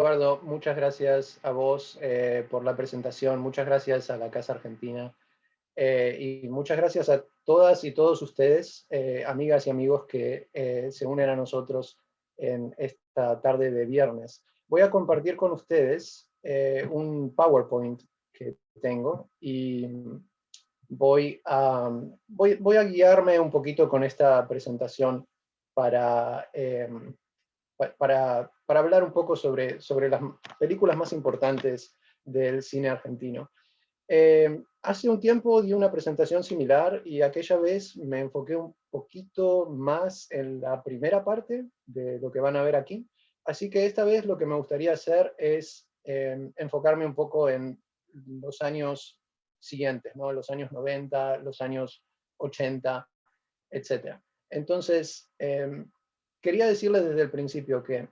Eduardo, muchas gracias a vos por la presentación, muchas gracias a la Casa Argentina y muchas gracias a todas y todos ustedes, amigas y amigos que se unen a nosotros en esta tarde de viernes. Voy a compartir con ustedes un PowerPoint que tengo y voy a guiarme un poquito con esta presentación para para hablar un poco sobre las películas más importantes del cine argentino. Hace un tiempo di una presentación similar y aquella vez me enfoqué un poquito más en la primera parte de lo que van a ver aquí. Así que esta vez lo que me gustaría hacer es enfocarme un poco en los años siguientes, ¿no? Los años 90, los años 80, etcétera. Entonces, quería decirles desde el principio que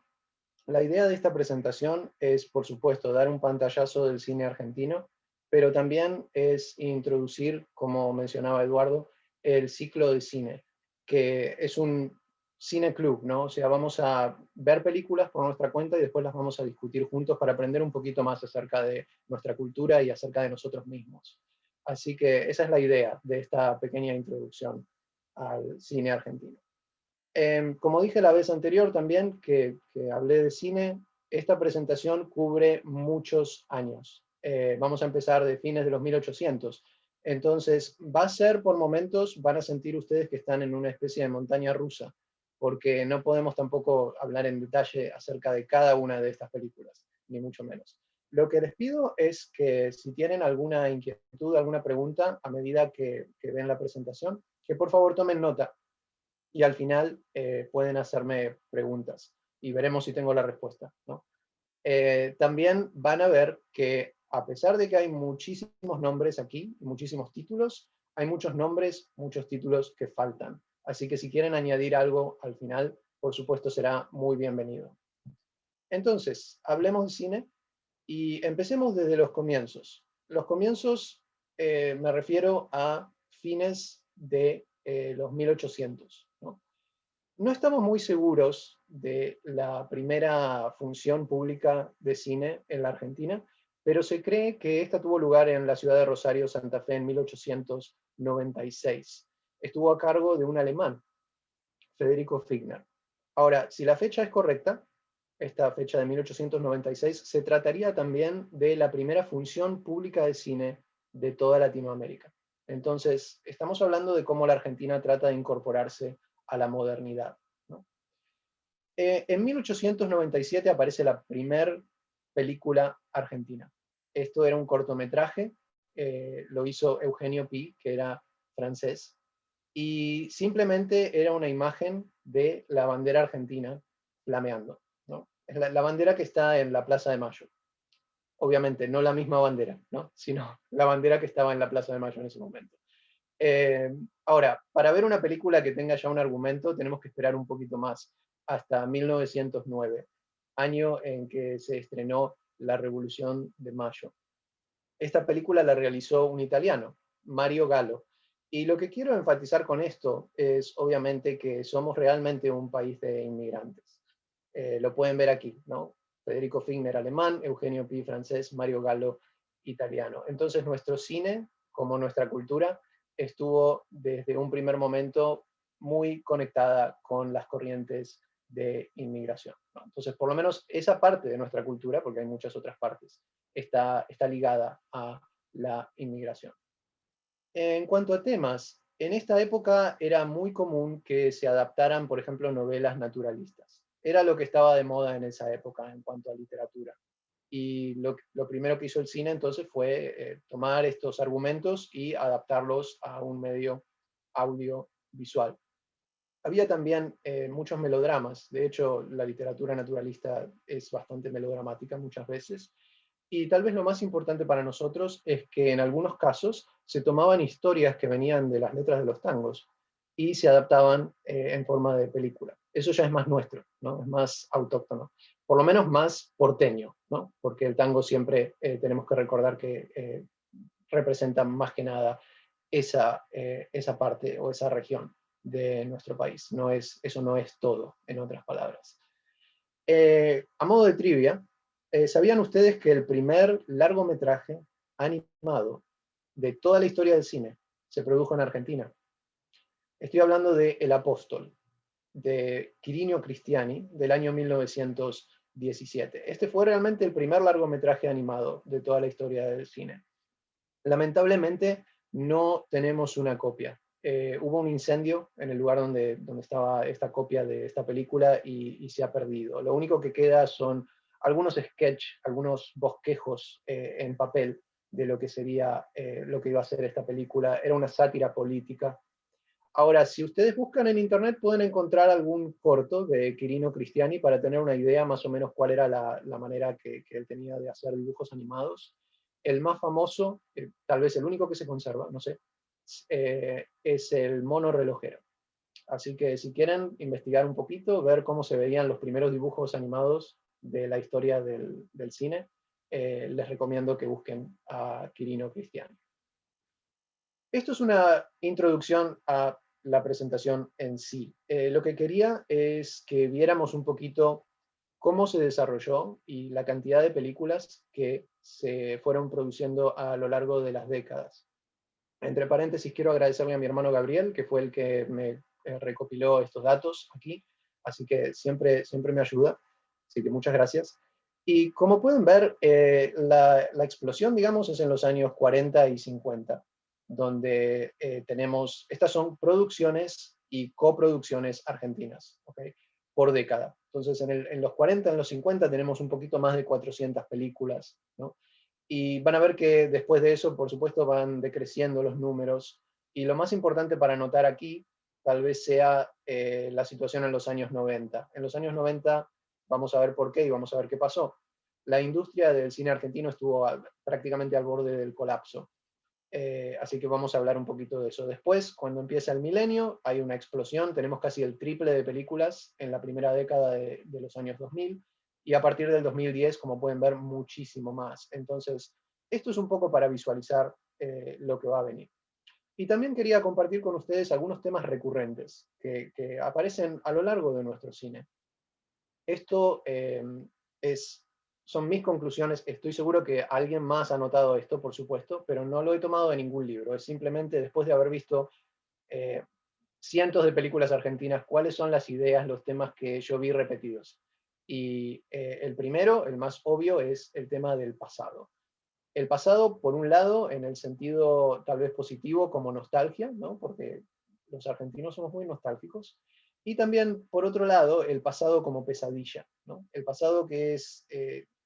la idea de esta presentación es, por supuesto, dar un pantallazo del cine argentino, pero también es introducir, como mencionaba Eduardo, el ciclo de cine, que es un cine club, ¿no? O sea, vamos a ver películas por nuestra cuenta y después las vamos a discutir juntos para aprender un poquito más acerca de nuestra cultura y acerca de nosotros mismos. Así que esa es la idea de esta pequeña introducción al cine argentino. Como dije la vez anterior también que hablé de cine, esta presentación cubre muchos años. Vamos a empezar de fines de los 1800. Entonces, va a ser por momentos, van a sentir ustedes que están en una especie de montaña rusa, porque no podemos tampoco hablar en detalle acerca de cada una de estas películas, ni mucho menos. Lo que les pido es que si tienen alguna inquietud, alguna pregunta a medida que ven la presentación, que por favor tomen nota y al final pueden hacerme preguntas y veremos si tengo la respuesta, ¿no? También van a ver que a pesar de que hay muchísimos nombres aquí, muchísimos títulos, hay muchos nombres, muchos títulos que faltan. Así que si quieren añadir algo al final, por supuesto será muy bienvenido. Entonces, hablemos de cine y empecemos desde los comienzos. Los comienzos me refiero a fines de los 1800, ¿no? No estamos muy seguros de la primera función pública de cine en la Argentina, pero se cree que esta tuvo lugar en la ciudad de Rosario, Santa Fe, en 1896. Estuvo a cargo de un alemán, Federico Figner. Ahora, si la fecha es correcta, esta fecha de 1896, se trataría también de la primera función pública de cine de toda Latinoamérica. Entonces, estamos hablando de cómo la Argentina trata de incorporarse a la modernidad, ¿no? En 1897 aparece la primera película argentina. Esto era un cortometraje, lo hizo Eugenio Pi, que era francés, y simplemente era una imagen de la bandera argentina flameando, ¿no? Es la bandera que está en la Plaza de Mayo. Obviamente, no la misma bandera, ¿no? Sino la bandera que estaba en la Plaza de Mayo en ese momento. Eh, Ahora, para ver una película que tenga ya un argumento, tenemos que esperar un poquito más, hasta 1909, año en que se estrenó La Revolución de Mayo. Esta película la realizó un italiano, Mario Gallo. Y lo que quiero enfatizar con esto es, obviamente, que somos realmente un país de inmigrantes. Lo pueden ver aquí, ¿no? Federico Figner, alemán; Eugenio Pi, francés; Mario Gallo, italiano. Entonces, nuestro cine, como nuestra cultura, estuvo desde un primer momento muy conectada con las corrientes de inmigración, ¿no? Entonces, por lo menos esa parte de nuestra cultura, porque hay muchas otras partes, está ligada a la inmigración. En cuanto a temas, en esta época era muy común que se adaptaran, por ejemplo, novelas naturalistas. Era lo que estaba de moda en esa época en cuanto a literatura. Y lo primero que hizo el cine entonces fue tomar estos argumentos y adaptarlos a un medio audiovisual. Había también muchos melodramas. De hecho, la literatura naturalista es bastante melodramática muchas veces. Y tal vez lo más importante para nosotros es que en algunos casos se tomaban historias que venían de las letras de los tangos y se adaptaban en forma de película. Eso ya es más nuestro, ¿no? Es más autóctono, por lo menos más porteño, ¿no? Porque el tango siempre tenemos que recordar que representa más que nada esa parte o esa región de nuestro país. Eso no es todo, en otras palabras. A modo de trivia, ¿Sabían ustedes que el primer largometraje animado de toda la historia del cine se produjo en Argentina? Estoy hablando de El Apóstol, de Quirino Cristiani, del año 1917. Este fue realmente el primer largometraje animado de toda la historia del cine. Lamentablemente no tenemos una copia. Hubo un incendio en el lugar donde estaba esta copia de esta película y se ha perdido. Lo único que queda son algunos sketches, algunos bosquejos en papel de lo que sería lo que iba a ser esta película. Era una sátira política. Ahora, si ustedes buscan en internet pueden encontrar algún corto de Quirino Cristiani para tener una idea más o menos cuál era la manera que él tenía de hacer dibujos animados. El más famoso, tal vez el único que se conserva, no sé, es el mono relojero. Así que si quieren investigar un poquito, ver cómo se veían los primeros dibujos animados de la historia del cine, les recomiendo que busquen a Quirino Cristiani. Esto es una introducción a la presentación en sí. Lo que quería es que viéramos un poquito cómo se desarrolló y la cantidad de películas que se fueron produciendo a lo largo de las décadas. Entre paréntesis, quiero agradecerle a mi hermano Gabriel, que fue el que me recopiló estos datos aquí, así que siempre me ayuda, así que muchas gracias. Y como pueden ver, la explosión, digamos, es en los años 40 y 50, donde tenemos, estas son producciones y coproducciones argentinas, ¿okay? Por década. Entonces, en los 40, en los 50 tenemos un poquito más de 400 películas, ¿no? Y van a ver que después de eso, por supuesto, van decreciendo los números. Y lo más importante para notar aquí, tal vez sea la situación en los años 90. En los años 90 vamos a ver por qué y vamos a ver qué pasó. La industria del cine argentino estuvo prácticamente al borde del colapso. Así que vamos a hablar un poquito de eso. Después, cuando empieza el milenio, hay una explosión, tenemos casi el triple de películas en la primera década de los años 2000, y a partir del 2010, como pueden ver, muchísimo más. Entonces, esto es un poco para visualizar lo que va a venir. Y también quería compartir con ustedes algunos temas recurrentes que aparecen a lo largo de nuestro cine. Esto son mis conclusiones. Estoy seguro que alguien más ha notado esto, por supuesto, pero no lo he tomado de ningún libro. Es simplemente después de haber visto eh, cientos de películas argentinas, cuáles son las ideas, los temas que yo vi repetidos. Y el primero, el más obvio, es el tema del pasado. El pasado, por un lado, en el sentido tal vez positivo, como nostalgia, ¿no? Porque los argentinos somos muy nostálgicos. Y también, por otro lado, el pasado como pesadilla, ¿no? El pasado que es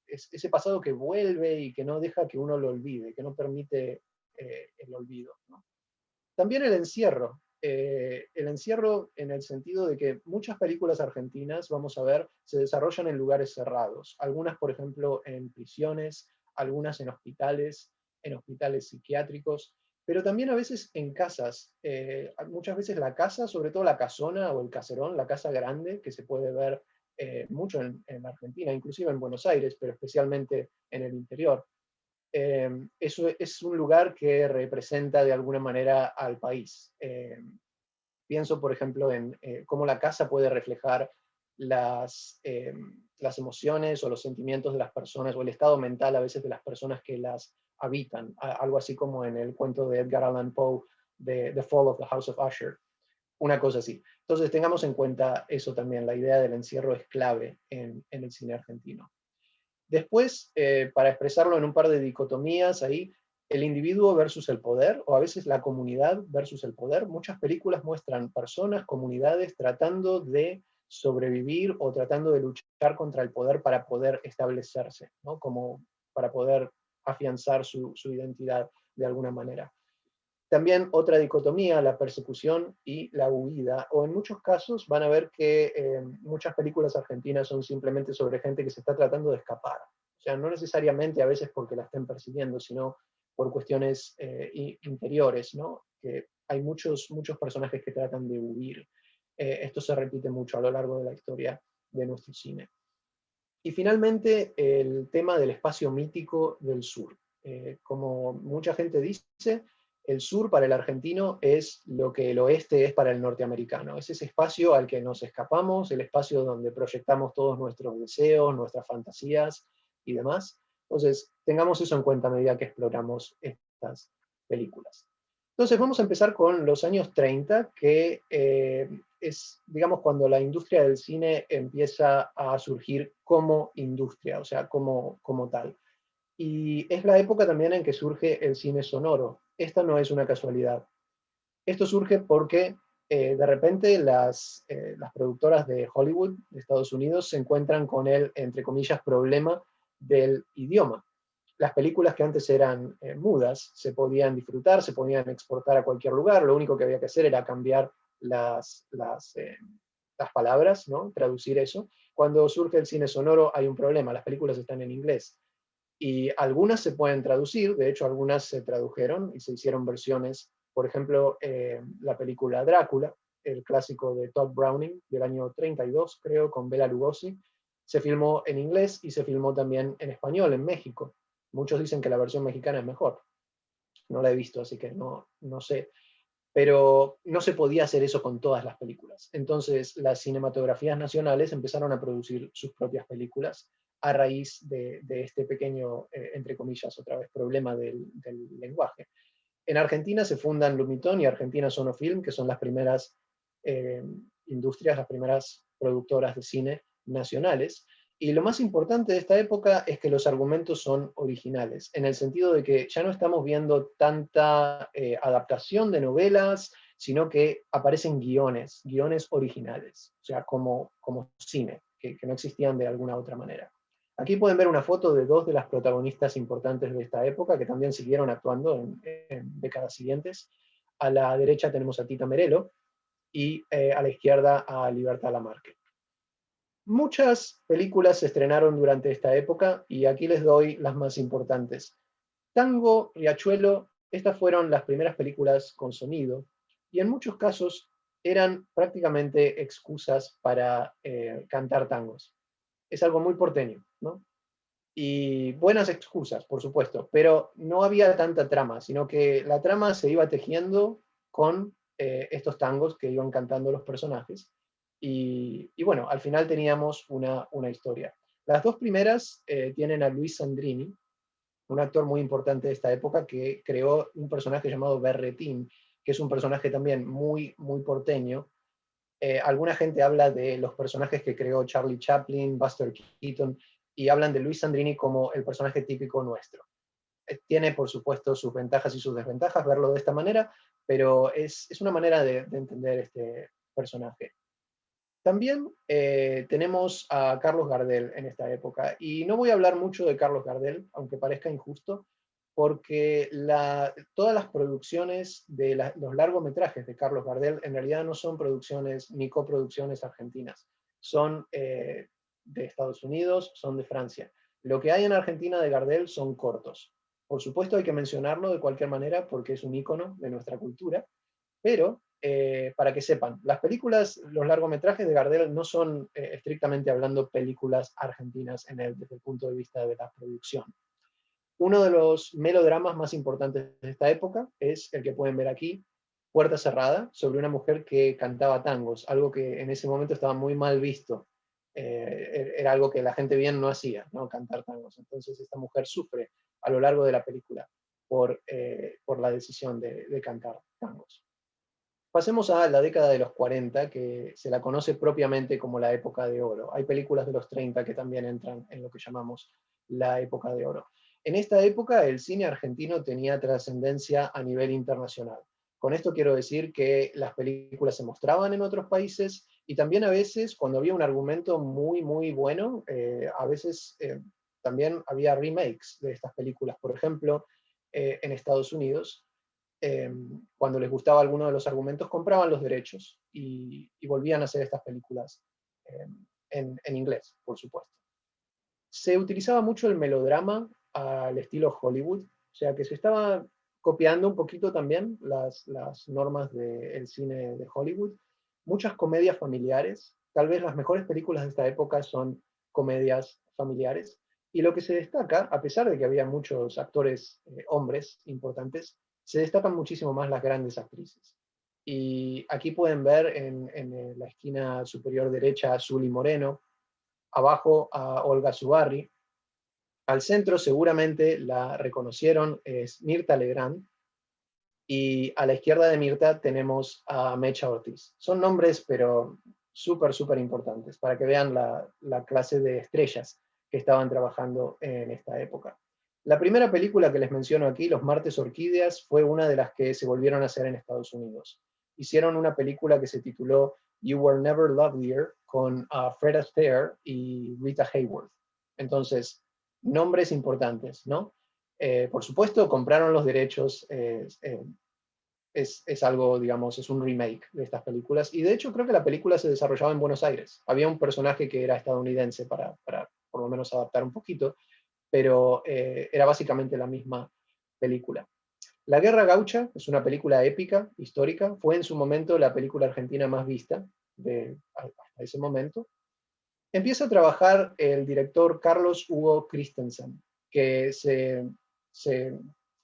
ese pasado que vuelve y que no deja que uno lo olvide, que no permite el olvido, ¿no? También el encierro en el sentido de que muchas películas argentinas, vamos a ver, se desarrollan en lugares cerrados. Algunas, por ejemplo, en prisiones, algunas en hospitales psiquiátricos, pero también a veces en casas. Muchas veces la casa, sobre todo la casona o el caserón, la casa grande, que se puede ver mucho en Argentina, inclusive en Buenos Aires, pero especialmente en el interior. Eso es un lugar que representa de alguna manera al país. Pienso, por ejemplo, en cómo la casa puede reflejar las emociones o los sentimientos de las personas, o el estado mental a veces de las personas que las habitan. Algo así como en el cuento de Edgar Allan Poe, de The Fall of the House of Usher. Una cosa así. Entonces tengamos en cuenta eso también, la idea del encierro es clave en el cine argentino. Después, para expresarlo en un par de dicotomías ahí, el individuo versus el poder, o a veces la comunidad versus el poder. Muchas películas muestran personas, comunidades tratando de sobrevivir o tratando de luchar contra el poder para poder establecerse, ¿no? Como para poder afianzar su identidad de alguna manera. También otra dicotomía, la persecución y la huida, o en muchos casos van a ver que muchas películas argentinas son simplemente sobre gente que se está tratando de escapar. O sea, no necesariamente a veces porque la estén persiguiendo, sino por cuestiones interiores, ¿no? Que hay muchos personajes que tratan de huir. Esto se repite mucho a lo largo de la historia de nuestro cine. Y finalmente, el tema del espacio mítico del sur. Como mucha gente dice, el sur para el argentino es lo que el oeste es para el norteamericano. Es ese espacio al que nos escapamos, el espacio donde proyectamos todos nuestros deseos, nuestras fantasías, y demás. Entonces, tengamos eso en cuenta a medida que exploramos estas películas. Entonces, vamos a empezar con los años 30, que es, digamos, cuando la industria del cine empieza a surgir como industria, o sea, como tal. Y es la época también en que surge el cine sonoro. Esta no es una casualidad. Esto surge porque de repente las productoras de Hollywood, de Estados Unidos, se encuentran con el, entre comillas, problema del idioma. Las películas que antes eran mudas se podían disfrutar, se podían exportar a cualquier lugar, lo único que había que hacer era cambiar las palabras, ¿no? Traducir eso. Cuando surge el cine sonoro hay un problema, las películas están en inglés. Y algunas se pueden traducir, de hecho algunas se tradujeron y se hicieron versiones, por ejemplo, la película Drácula, el clásico de Todd Browning del año 32, creo, con Bela Lugosi, se filmó en inglés y se filmó también en español, en México. Muchos dicen que la versión mexicana es mejor. No la he visto, así que no sé. Pero no se podía hacer eso con todas las películas. Entonces, las cinematografías nacionales empezaron a producir sus propias películas a raíz de este pequeño, entre comillas, otra vez, problema del lenguaje. En Argentina se fundan Lumitón y Argentina Sonofilm, que son las primeras eh, industrias, las primeras productoras de cine nacionales. Y lo más importante de esta época es que los argumentos son originales, en el sentido de que ya no estamos viendo tanta adaptación de novelas, sino que aparecen guiones originales, o sea, como cine, que no existían de alguna otra manera. Aquí pueden ver una foto de dos de las protagonistas importantes de esta época, que también siguieron actuando en décadas siguientes. A la derecha tenemos a Tita Merelo y a la izquierda a Libertad Lamarque. Muchas películas se estrenaron durante esta época y aquí les doy las más importantes. Tango, Riachuelo, estas fueron las primeras películas con sonido y en muchos casos eran prácticamente excusas para cantar tangos. Es algo muy porteño, ¿no? Y buenas excusas, por supuesto, pero no había tanta trama, sino que la trama se iba tejiendo con estos tangos que iban cantando los personajes. Y bueno, al final teníamos una historia. Las dos primeras tienen a Luis Sandrini, un actor muy importante de esta época que creó un personaje llamado Berretín, que es un personaje también muy porteño. Alguna gente habla de los personajes que creó Charlie Chaplin, Buster Keaton, y hablan de Luis Sandrini como el personaje típico nuestro. Tiene, por supuesto, sus ventajas y sus desventajas verlo de esta manera, pero es una manera de entender este personaje. También tenemos a Carlos Gardel en esta época, y no voy a hablar mucho de Carlos Gardel, aunque parezca injusto, porque todas las producciones de los largometrajes de Carlos Gardel en realidad no son producciones ni coproducciones argentinas, son de Estados Unidos, son de Francia. Lo que hay en Argentina de Gardel son cortos. Por supuesto hay que mencionarlo de cualquier manera porque es un ícono de nuestra cultura, pero para que sepan, las películas, los largometrajes de Gardel no son estrictamente hablando películas argentinas desde el punto de vista de la producción. Uno de los melodramas más importantes de esta época es el que pueden ver aquí, Puerta Cerrada, sobre una mujer que cantaba tangos, algo que en ese momento estaba muy mal visto. Era algo que la gente bien no hacía, ¿no? Cantar tangos. Entonces esta mujer sufre a lo largo de la película por la decisión de cantar tangos. Pasemos a la década de los 40, que se la conoce propiamente como la época de oro. Hay películas de los 30 que también entran en lo que llamamos la época de oro. En esta época el cine argentino tenía trascendencia a nivel internacional. Con esto quiero decir que las películas se mostraban en otros países y también a veces, cuando había un argumento muy bueno, a veces también había remakes de estas películas. Por ejemplo, en Estados Unidos, cuando les gustaba alguno de los argumentos, compraban los derechos y volvían a hacer estas películas en inglés, por supuesto. Se utilizaba mucho el melodrama al estilo Hollywood, o sea que se estaba copiando un poquito también las normas del cine de Hollywood. Muchas comedias familiares, tal vez las mejores películas de esta época son comedias familiares, y lo que se destaca, a pesar de que había muchos actores hombres importantes, se destacan muchísimo más las grandes actrices. Y aquí pueden ver en la esquina superior derecha a Zully Moreno, abajo a Olga Zubarry, Al centro seguramente la reconocieron, es Mirtha Legrand, y a la izquierda de Mirtha tenemos a Mecha Ortiz. Son nombres, pero súper, súper importantes, para que vean la clase de estrellas que estaban trabajando en esta época. La primera película que les menciono aquí, Los Martes Orquídeas, fue una de las que se volvieron a hacer en Estados Unidos. Hicieron una película que se tituló You Were Never Lovelier, con Fred Astaire y Rita Hayworth. Entonces, nombres importantes, ¿no? Por supuesto, compraron los derechos, es algo, digamos, es un remake de estas películas, y de hecho creo que la película se desarrollaba en Buenos Aires. Había un personaje que era estadounidense para por lo menos adaptar un poquito, pero era básicamente la misma película. La Guerra Gaucha es una película épica, histórica, fue en su momento la película argentina más vista hasta ese momento. Empieza a trabajar el director Carlos Hugo Christensen, que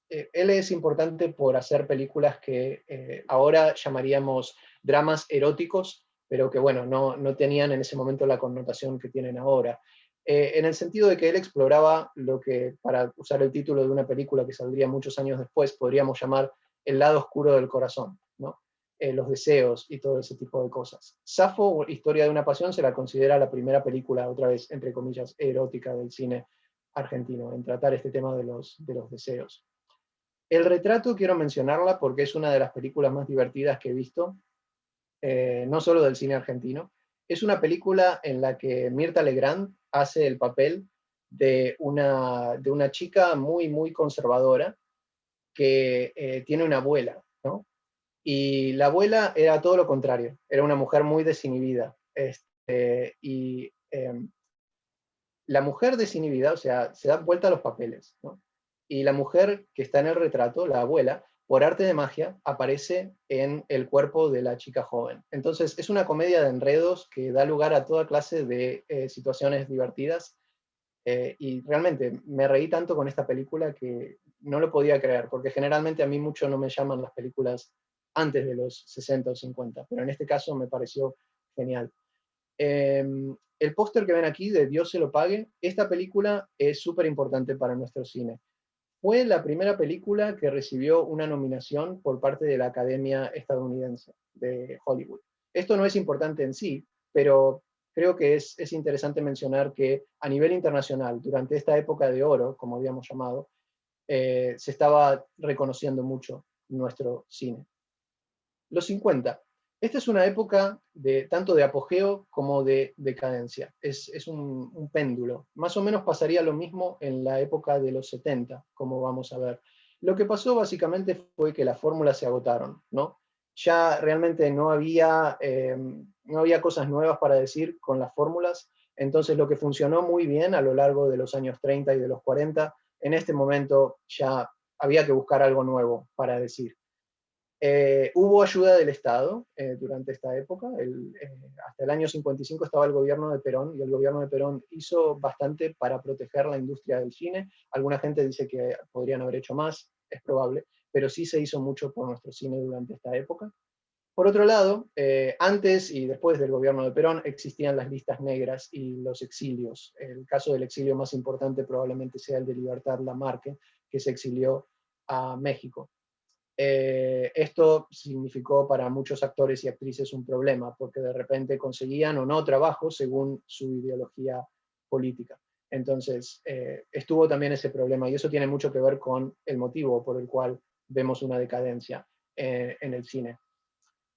él es importante por hacer películas que ahora llamaríamos dramas eróticos, pero que bueno, no tenían en ese momento la connotación que tienen ahora. En el sentido de que él exploraba lo que, para usar el título de una película que saldría muchos años después, podríamos llamar el lado oscuro del corazón, ¿no? Los deseos y todo ese tipo de cosas. Safo, Historia de una pasión, se la considera la primera película, otra vez, entre comillas, erótica del cine argentino, en tratar este tema de los deseos. El Retrato quiero mencionarla porque es una de las películas más divertidas que he visto, no solo del cine argentino. Es una película en la que Mirtha Legrand hace el papel de una chica muy, muy conservadora que tiene una abuela, ¿no? Y la abuela era todo lo contrario, era una mujer muy desinhibida. La mujer desinhibida, o sea, se da vuelta a los papeles, ¿no? Y la mujer que está en el retrato, la abuela, por arte de magia, aparece en el cuerpo de la chica joven. Entonces, es una comedia de enredos que da lugar a toda clase de situaciones divertidas. Y realmente me reí tanto con esta película que no lo podía creer, porque generalmente a mí mucho no me llaman las películas antes de los 60 o 50, pero en este caso me pareció genial. El póster que ven aquí de Dios se lo pague, esta película es súper importante para nuestro cine. Fue la primera película que recibió una nominación por parte de la Academia Estadounidense de Hollywood. Esto no es importante en sí, pero creo que es interesante mencionar que a nivel internacional, durante esta época de oro, como habíamos llamado, se estaba reconociendo mucho nuestro cine. Los 50. Esta es una época tanto de apogeo como de decadencia. Es un péndulo. Más o menos pasaría lo mismo en la época de los 70, como vamos a ver. Lo que pasó básicamente fue que las fórmulas se agotaron, ¿no? Ya realmente no había cosas nuevas para decir con las fórmulas. Entonces lo que funcionó muy bien a lo largo de los años 30 y de los 40, en este momento ya había que buscar algo nuevo para decir. Hubo ayuda del Estado durante esta época. Hasta el año 55 estaba el gobierno de Perón, y el gobierno de Perón hizo bastante para proteger la industria del cine. Alguna gente dice que podrían haber hecho más, es probable, pero sí se hizo mucho por nuestro cine durante esta época. Por otro lado, antes y después del gobierno de Perón existían las listas negras y los exilios. El caso del exilio más importante probablemente sea el de Libertad Lamarque, que se exilió a México. Esto significó para muchos actores y actrices un problema, porque de repente conseguían o no trabajo según su ideología política. Entonces, estuvo también ese problema, y eso tiene mucho que ver con el motivo por el cual vemos una decadencia en el cine.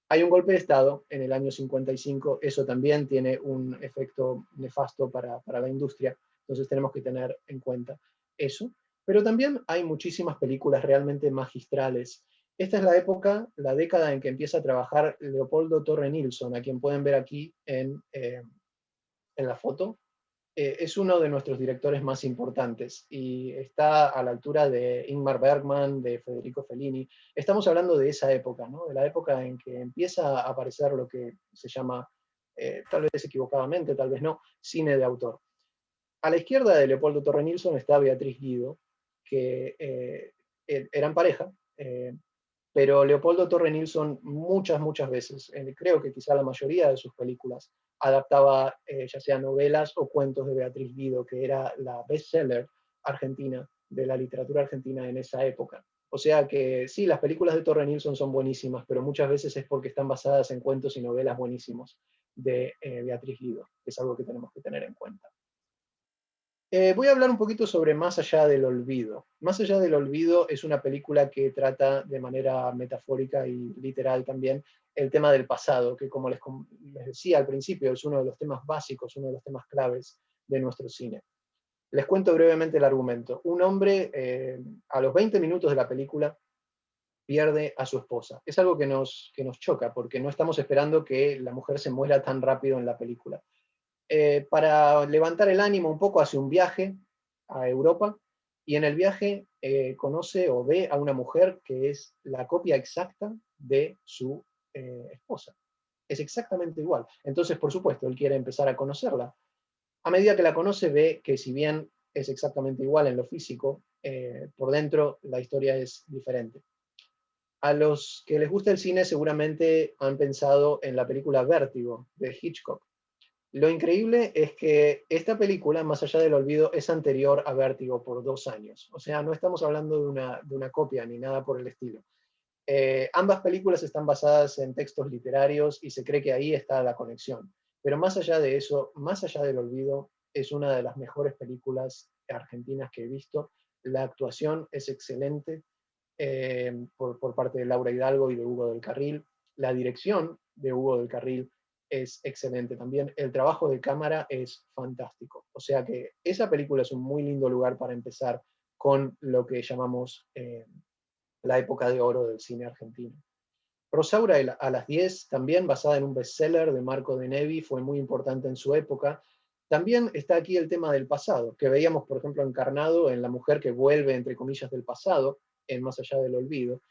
Hay un golpe de Estado en el año 55, eso también tiene un efecto nefasto para la industria, entonces tenemos que tener en cuenta eso. Pero también hay muchísimas películas realmente magistrales. Esta es la época, la década en que empieza a trabajar Leopoldo Torre Nilsson, a quien pueden ver aquí en la foto. Es uno de nuestros directores más importantes y está a la altura de Ingmar Bergman, de Federico Fellini. Estamos hablando de esa época, ¿no? De la época en que empieza a aparecer lo que se llama, tal vez equivocadamente, tal vez no, cine de autor. A la izquierda de Leopoldo Torre Nilsson está Beatriz Guido, que eran pareja, pero Leopoldo Torre Nilsson muchas veces, creo que quizá la mayoría de sus películas, adaptaba ya sea novelas o cuentos de Beatriz Guido, que era la bestseller argentina, de la literatura argentina en esa época. O sea que sí, las películas de Torre Nilsson son buenísimas, pero muchas veces es porque están basadas en cuentos y novelas buenísimos de Beatriz Guido, que es algo que tenemos que tener en cuenta. Voy a hablar un poquito sobre Más allá del olvido. Más allá del olvido es una película que trata de manera metafórica y literal también el tema del pasado, que como les decía al principio, es uno de los temas básicos, uno de los temas claves de nuestro cine. Les cuento brevemente el argumento. Un hombre, a los 20 minutos de la película, pierde a su esposa. Es algo que nos choca, porque no estamos esperando que la mujer se muera tan rápido en la película. Para levantar el ánimo un poco, hace un viaje a Europa, y en el viaje conoce o ve a una mujer que es la copia exacta de su esposa. Es exactamente igual. Entonces, por supuesto, él quiere empezar a conocerla. A medida que la conoce, ve que si bien es exactamente igual en lo físico, por dentro la historia es diferente. A los que les gusta el cine seguramente han pensado en la película Vértigo de Hitchcock. Lo increíble es que esta película, Más allá del olvido, es anterior a Vértigo por 2 años. O sea, no estamos hablando de una copia ni nada por el estilo. Ambas películas están basadas en textos literarios y se cree que ahí está la conexión. Pero más allá de eso, Más allá del olvido, es una de las mejores películas argentinas que he visto. La actuación es excelente por parte de Laura Hidalgo y de Hugo del Carril. La dirección de Hugo del Carril es excelente también. El trabajo de cámara es fantástico. O sea que esa película es un muy lindo lugar para empezar con lo que llamamos la época de oro del cine argentino. Rosaura a las 10, también basada en un bestseller de Marco de Nevi, fue muy importante en su época. También está aquí el tema del pasado, que veíamos, por ejemplo, encarnado en la mujer que vuelve, entre comillas, del pasado, en Más allá del olvido.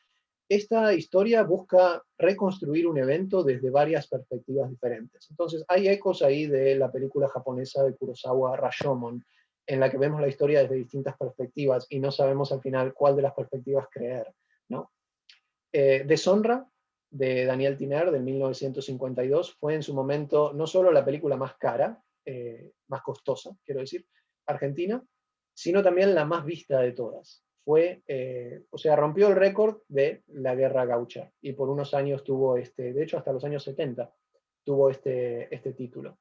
Esta historia busca reconstruir un evento desde varias perspectivas diferentes. Entonces, hay ecos ahí de la película japonesa de Kurosawa, Rashomon, en la que vemos la historia desde distintas perspectivas y no sabemos al final cuál de las perspectivas creer, ¿no? Deshonra, de Daniel Tiner, del 1952, fue en su momento no solo la película más cara, más costosa, quiero decir, argentina, sino también la más vista de todas. Fue, o sea, rompió el récord de la Guerra Gaucha y por unos años tuvo de hecho hasta los años 70 tuvo este título.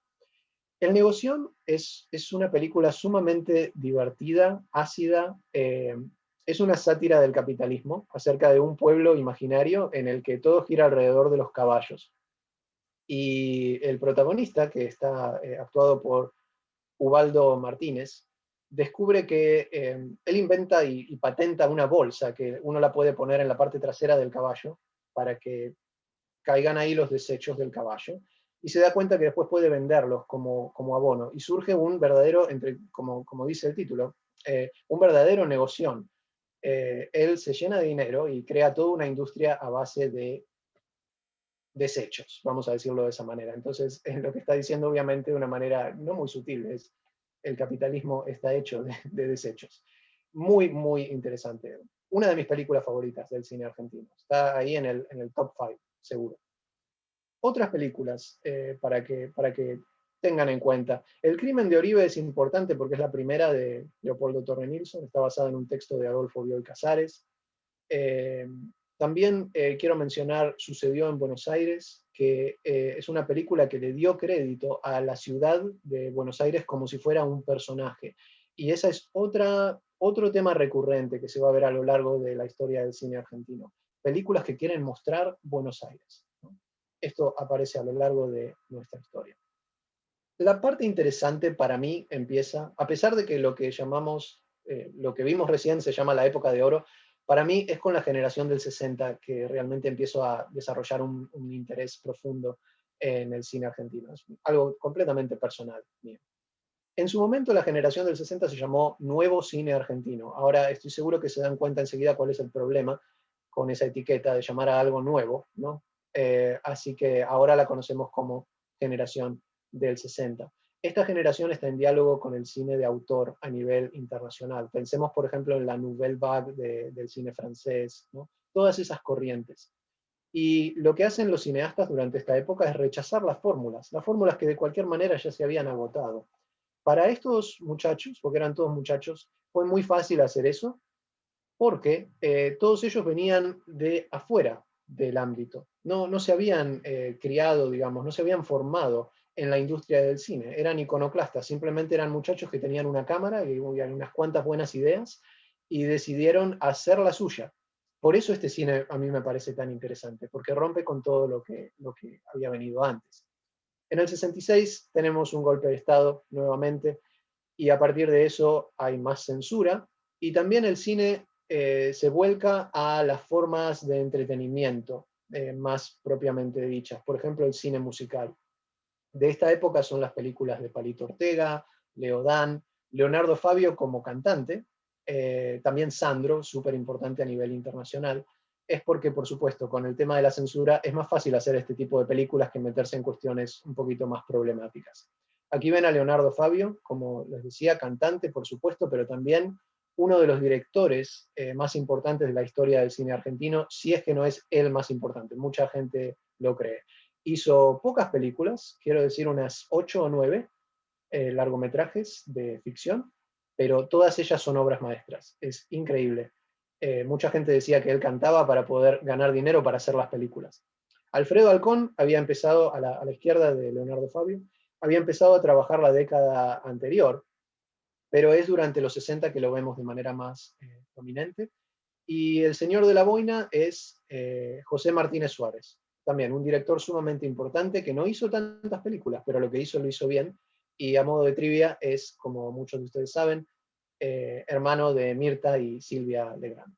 El Negoción es una película sumamente divertida, ácida, es una sátira del capitalismo acerca de un pueblo imaginario en el que todo gira alrededor de los caballos. Y el protagonista, que está actuado por Ubaldo Martínez, descubre que él inventa y patenta una bolsa que uno la puede poner en la parte trasera del caballo para que caigan ahí los desechos del caballo, y se da cuenta que después puede venderlos como abono, y surge un verdadero, como dice el título, un verdadero negoción. Él se llena de dinero y crea toda una industria a base de desechos, vamos a decirlo de esa manera. Entonces, lo que está diciendo obviamente de una manera no muy sutil, es el capitalismo está hecho de desechos. Muy, muy interesante. Una de mis películas favoritas del cine argentino. Está ahí en el top 5, seguro. Otras películas para que tengan en cuenta. El crimen de Oribe es importante porque es la primera de Leopoldo Torre Nilsson, está basada en un texto de Adolfo Bioy Casares. También quiero mencionar Sucedió en Buenos Aires, que es una película que le dio crédito a la ciudad de Buenos Aires como si fuera un personaje. Y esa es otro tema recurrente que se va a ver a lo largo de la historia del cine argentino. Películas que quieren mostrar Buenos Aires, ¿no? Esto aparece a lo largo de nuestra historia. La parte interesante para mí empieza, a pesar de que lo que llamamos, lo que vimos recién se llama la época de oro, para mí es con la generación del 60 que realmente empiezo a desarrollar un interés profundo en el cine argentino. Es algo completamente personal mío. En su momento la generación del 60 se llamó Nuevo Cine Argentino. Ahora estoy seguro que se dan cuenta enseguida cuál es el problema con esa etiqueta de llamar a algo nuevo, ¿no? Así que ahora la conocemos como generación del 60. Esta generación está en diálogo con el cine de autor a nivel internacional. Pensemos, por ejemplo, en la Nouvelle Vague del cine francés, ¿no? Todas esas corrientes. Y lo que hacen los cineastas durante esta época es rechazar las fórmulas que de cualquier manera ya se habían agotado. Para estos muchachos, porque eran todos muchachos, Fue muy fácil hacer eso porque todos ellos venían de afuera del ámbito. No se habían criado, digamos, no se habían formado en la industria del cine. Eran iconoclastas, simplemente eran muchachos que tenían una cámara y unas cuantas buenas ideas y decidieron hacer la suya. Por eso este cine a mí me parece tan interesante, porque rompe con todo lo que había venido antes. En el 66 tenemos un golpe de Estado nuevamente, y a partir de eso hay más censura, y también el cine se vuelca a las formas de entretenimiento más propiamente dichas, por ejemplo el cine musical. De esta época son las películas de Palito Ortega, Leodán, Leonardo Fabio como cantante, también Sandro, súper importante a nivel internacional. Es porque, por supuesto, con el tema de la censura es más fácil hacer este tipo de películas que meterse en cuestiones un poquito más problemáticas. Aquí ven a Leonardo Fabio, como les decía, cantante, por supuesto, pero también uno de los directores más importantes de la historia del cine argentino, si es que no es el más importante. Mucha gente lo cree. Hizo pocas películas, quiero decir unas 8 o 9 largometrajes de ficción, pero todas ellas son obras maestras. Es increíble. Mucha gente decía que él cantaba para poder ganar dinero para hacer las películas. Alfredo Alcón había empezado a la izquierda de Leonardo Fabio, había empezado a trabajar la década anterior, pero es durante los 60 que lo vemos de manera más prominente. Y el señor de la boina es José Martínez Suárez, también un director sumamente importante que no hizo tantas películas, pero lo que hizo lo hizo bien. Y a modo de trivia es, como muchos de ustedes saben, hermano de Mirta y Silvia Legrand.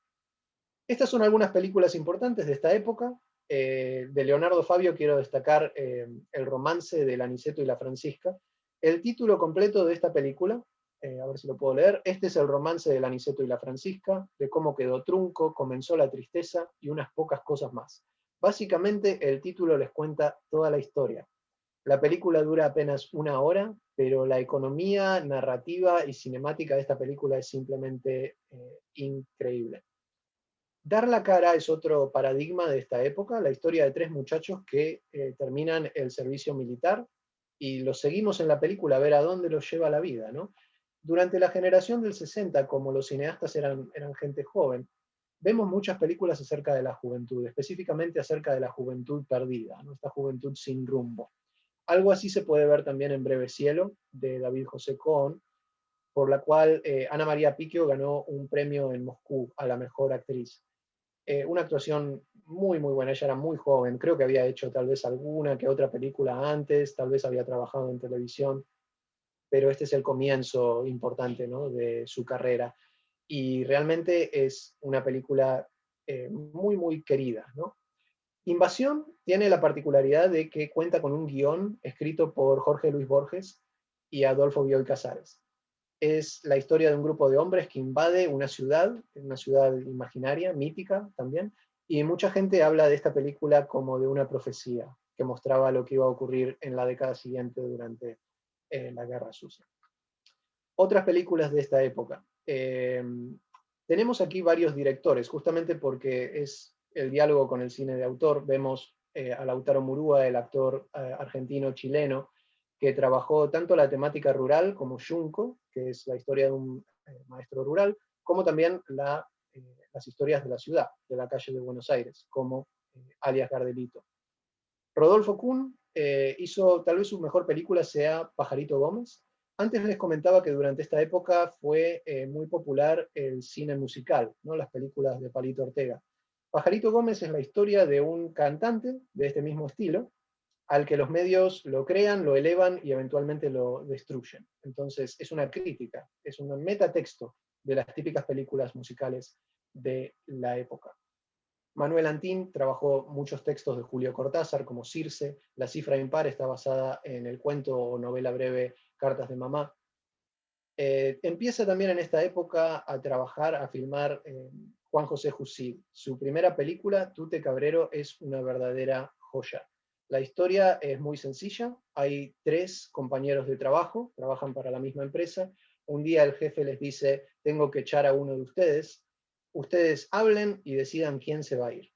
Estas son algunas películas importantes de esta época. De Leonardo Fabio quiero destacar El romance del Aniceto y la Francisca. El título completo de esta película, a ver si lo puedo leer, este es el romance del Aniceto y la Francisca, de cómo quedó trunco, comenzó la tristeza y unas pocas cosas más. Básicamente el título les cuenta toda la historia. La película dura apenas una hora, pero la economía narrativa y cinemática de esta película es simplemente increíble. Dar la cara es otro paradigma de esta época, la historia de tres muchachos que terminan el servicio militar y los seguimos en la película a ver a dónde los lleva la vida, ¿no? Durante la generación del 60, como los cineastas eran gente joven, vemos muchas películas acerca de la juventud, específicamente acerca de la juventud perdida, ¿no? Esta juventud sin rumbo. Algo así se puede ver también en Breve Cielo, de David José Cohn, por la cual Ana María Picchio ganó un premio en Moscú a la mejor actriz. Una actuación muy, muy buena. Ella era muy joven, creo que había hecho tal vez alguna que otra película antes, tal vez había trabajado en televisión, pero este es el comienzo importante, ¿no?, de su carrera. Y realmente es una película muy, muy querida, ¿no? Invasión tiene la particularidad de que cuenta con un guión escrito por Jorge Luis Borges y Adolfo Bioy Casares. Es la historia de un grupo de hombres que invade una ciudad imaginaria, mítica también, y mucha gente habla de esta película como de una profecía que mostraba lo que iba a ocurrir en la década siguiente durante la Guerra Sucia. Otras películas de esta época. Tenemos aquí varios directores, justamente porque es el diálogo con el cine de autor. Vemos a Lautaro Murúa, el actor argentino-chileno, que trabajó tanto la temática rural como Yunco, que es la historia de un maestro rural, como también las historias de la ciudad, de la calle de Buenos Aires, como alias Gardelito. Rodolfo Kuhn hizo, tal vez su mejor película sea Pajarito Gómez. Antes les comentaba que durante esta época fue muy popular el cine musical, ¿no?, las películas de Palito Ortega. Pajarito Gómez es la historia de un cantante de este mismo estilo, al que los medios lo crean, lo elevan y eventualmente lo destruyen. Entonces es una crítica, es un metatexto de las típicas películas musicales de la época. Manuel Antín trabajó muchos textos de Julio Cortázar, como Circe. La cifra impar está basada en el cuento o novela breve Cartas de Mamá. Empieza también en esta época a trabajar, a filmar Juan José Jusid. Su primera película, Tute Cabrero, es una verdadera joya. La historia es muy sencilla. Hay tres compañeros de trabajo, trabajan para la misma empresa. Un día el jefe les dice, tengo que echar a uno de ustedes. Ustedes hablen y decidan quién se va a ir.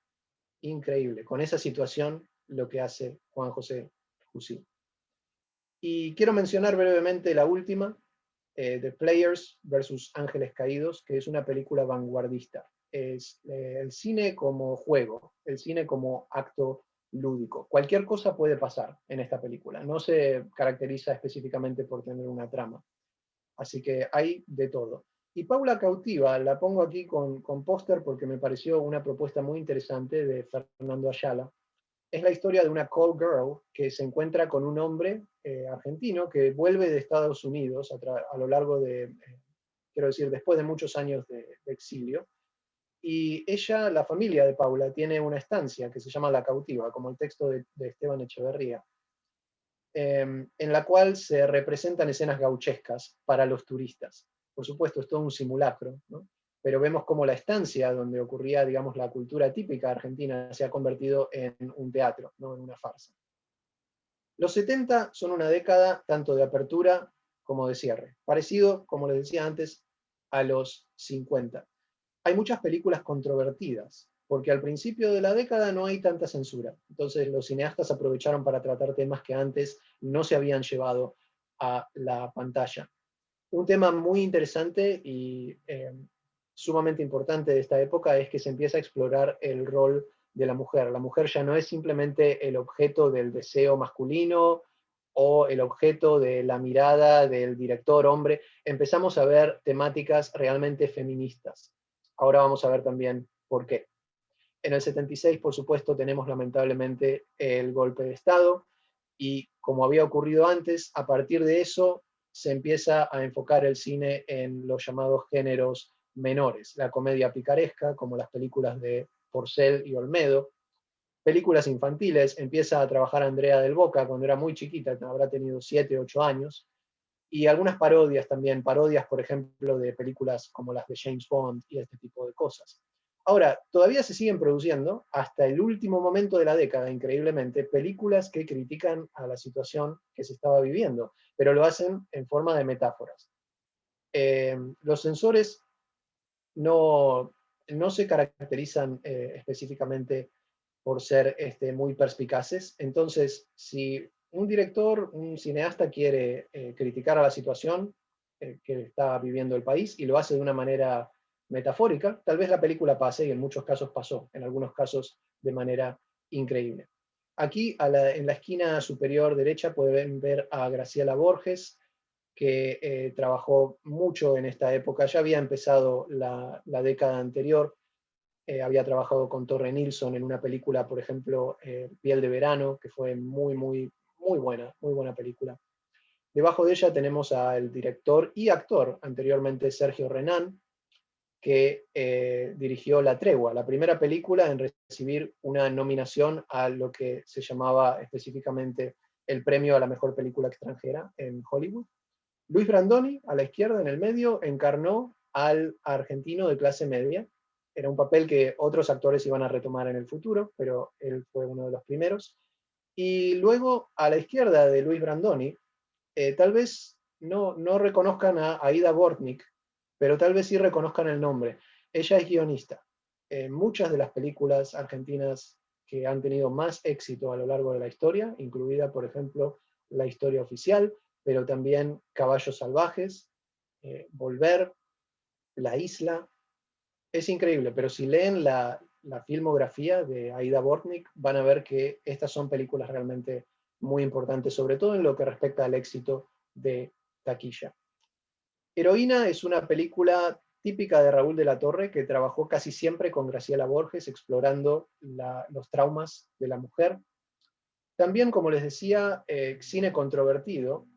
Increíble. Con esa situación, lo que hace Juan José Jusid. Y quiero mencionar brevemente la última, The Players versus Ángeles Caídos, que es una película vanguardista. Es el cine como juego, el cine como acto lúdico. Cualquier cosa puede pasar en esta película. No se caracteriza específicamente por tener una trama. Así que hay de todo. Y Paula Cautiva, la pongo aquí con póster porque me pareció una propuesta muy interesante de Fernando Ayala. Es la historia de una call girl que se encuentra con un hombre argentino que vuelve de Estados Unidos a lo largo de, quiero decir, después de muchos años de exilio. Y ella, la familia de Paula, tiene una estancia que se llama La Cautiva, como el texto de Esteban Echeverría, en la cual se representan escenas gauchescas para los turistas. Por supuesto, es todo un simulacro, ¿no? Pero vemos cómo la estancia donde ocurría, digamos, la cultura típica argentina se ha convertido en un teatro, ¿no? En una farsa. Los 70 son una década tanto de apertura como de cierre, parecido, como les decía antes, a los 50. Hay muchas películas controvertidas, porque al principio de la década no hay tanta censura. Entonces los cineastas aprovecharon para tratar temas que antes no se habían llevado a la pantalla. Un tema muy interesante y sumamente importante de esta época es que se empieza a explorar el rol de la mujer. La mujer ya no es simplemente el objeto del deseo masculino o el objeto de la mirada del director hombre. Empezamos a ver temáticas realmente feministas. Ahora vamos a ver también por qué. En el 76, por supuesto, tenemos lamentablemente el golpe de Estado y como había ocurrido antes, a partir de eso se empieza a enfocar el cine en los llamados géneros menores, la comedia picaresca, como las películas de Porcel y Olmedo, películas infantiles, empieza a trabajar Andrea del Boca cuando era muy chiquita, habrá tenido 7, 8 años, y algunas parodias también, parodias, por ejemplo, de películas como las de James Bond y este tipo de cosas. Ahora, todavía se siguen produciendo, hasta el último momento de la década, increíblemente, películas que critican a la situación que se estaba viviendo, pero lo hacen en forma de metáforas. Los censores no se caracterizan específicamente por ser muy perspicaces. Entonces, si un director, un cineasta quiere criticar a la situación que está viviendo el país y lo hace de una manera metafórica, tal vez la película pase, y en muchos casos pasó, en algunos casos de manera increíble. Aquí en la esquina superior derecha pueden ver a Graciela Borges, que trabajó mucho en esta época, ya había empezado la década anterior, había trabajado con Torre Nilsson en una película, por ejemplo, Piel de Verano, que fue muy buena película. Debajo de ella tenemos al director y actor, anteriormente Sergio Renán, que dirigió La Tregua, la primera película en recibir una nominación a lo que se llamaba específicamente el premio a la mejor película extranjera en Hollywood. Luis Brandoni, a la izquierda, en el medio, encarnó al argentino de clase media. Era un papel que otros actores iban a retomar en el futuro, pero él fue uno de los primeros. Y luego, a la izquierda de Luis Brandoni, tal vez no reconozcan a Aida Bortnik, pero tal vez sí reconozcan el nombre. Ella es guionista. Muchas de las películas argentinas que han tenido más éxito a lo largo de la historia, incluida, por ejemplo, La Historia Oficial, pero también Caballos Salvajes, Volver, La Isla. Es increíble, pero si leen la filmografía de Aida Bortnik, van a ver que estas son películas realmente muy importantes, sobre todo en lo que respecta al éxito de taquilla. Heroína es una película típica de Raúl de la Torre, que trabajó casi siempre con Graciela Borges, explorando los traumas de la mujer. También, como les decía, cine controvertido.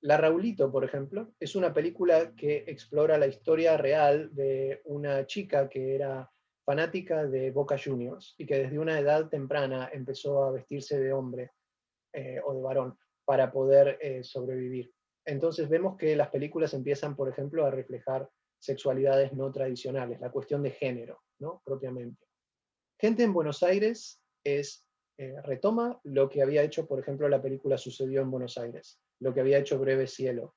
La Raulito, por ejemplo, es una película que explora la historia real de una chica que era fanática de Boca Juniors y que desde una edad temprana empezó a vestirse de hombre o de varón para poder sobrevivir. Entonces vemos que las películas empiezan, por ejemplo, a reflejar sexualidades no tradicionales, la cuestión de género, ¿no? Propiamente. Gente en Buenos Aires retoma lo que había hecho, por ejemplo, la película Sucedió en Buenos Aires, lo que había hecho Breve Cielo,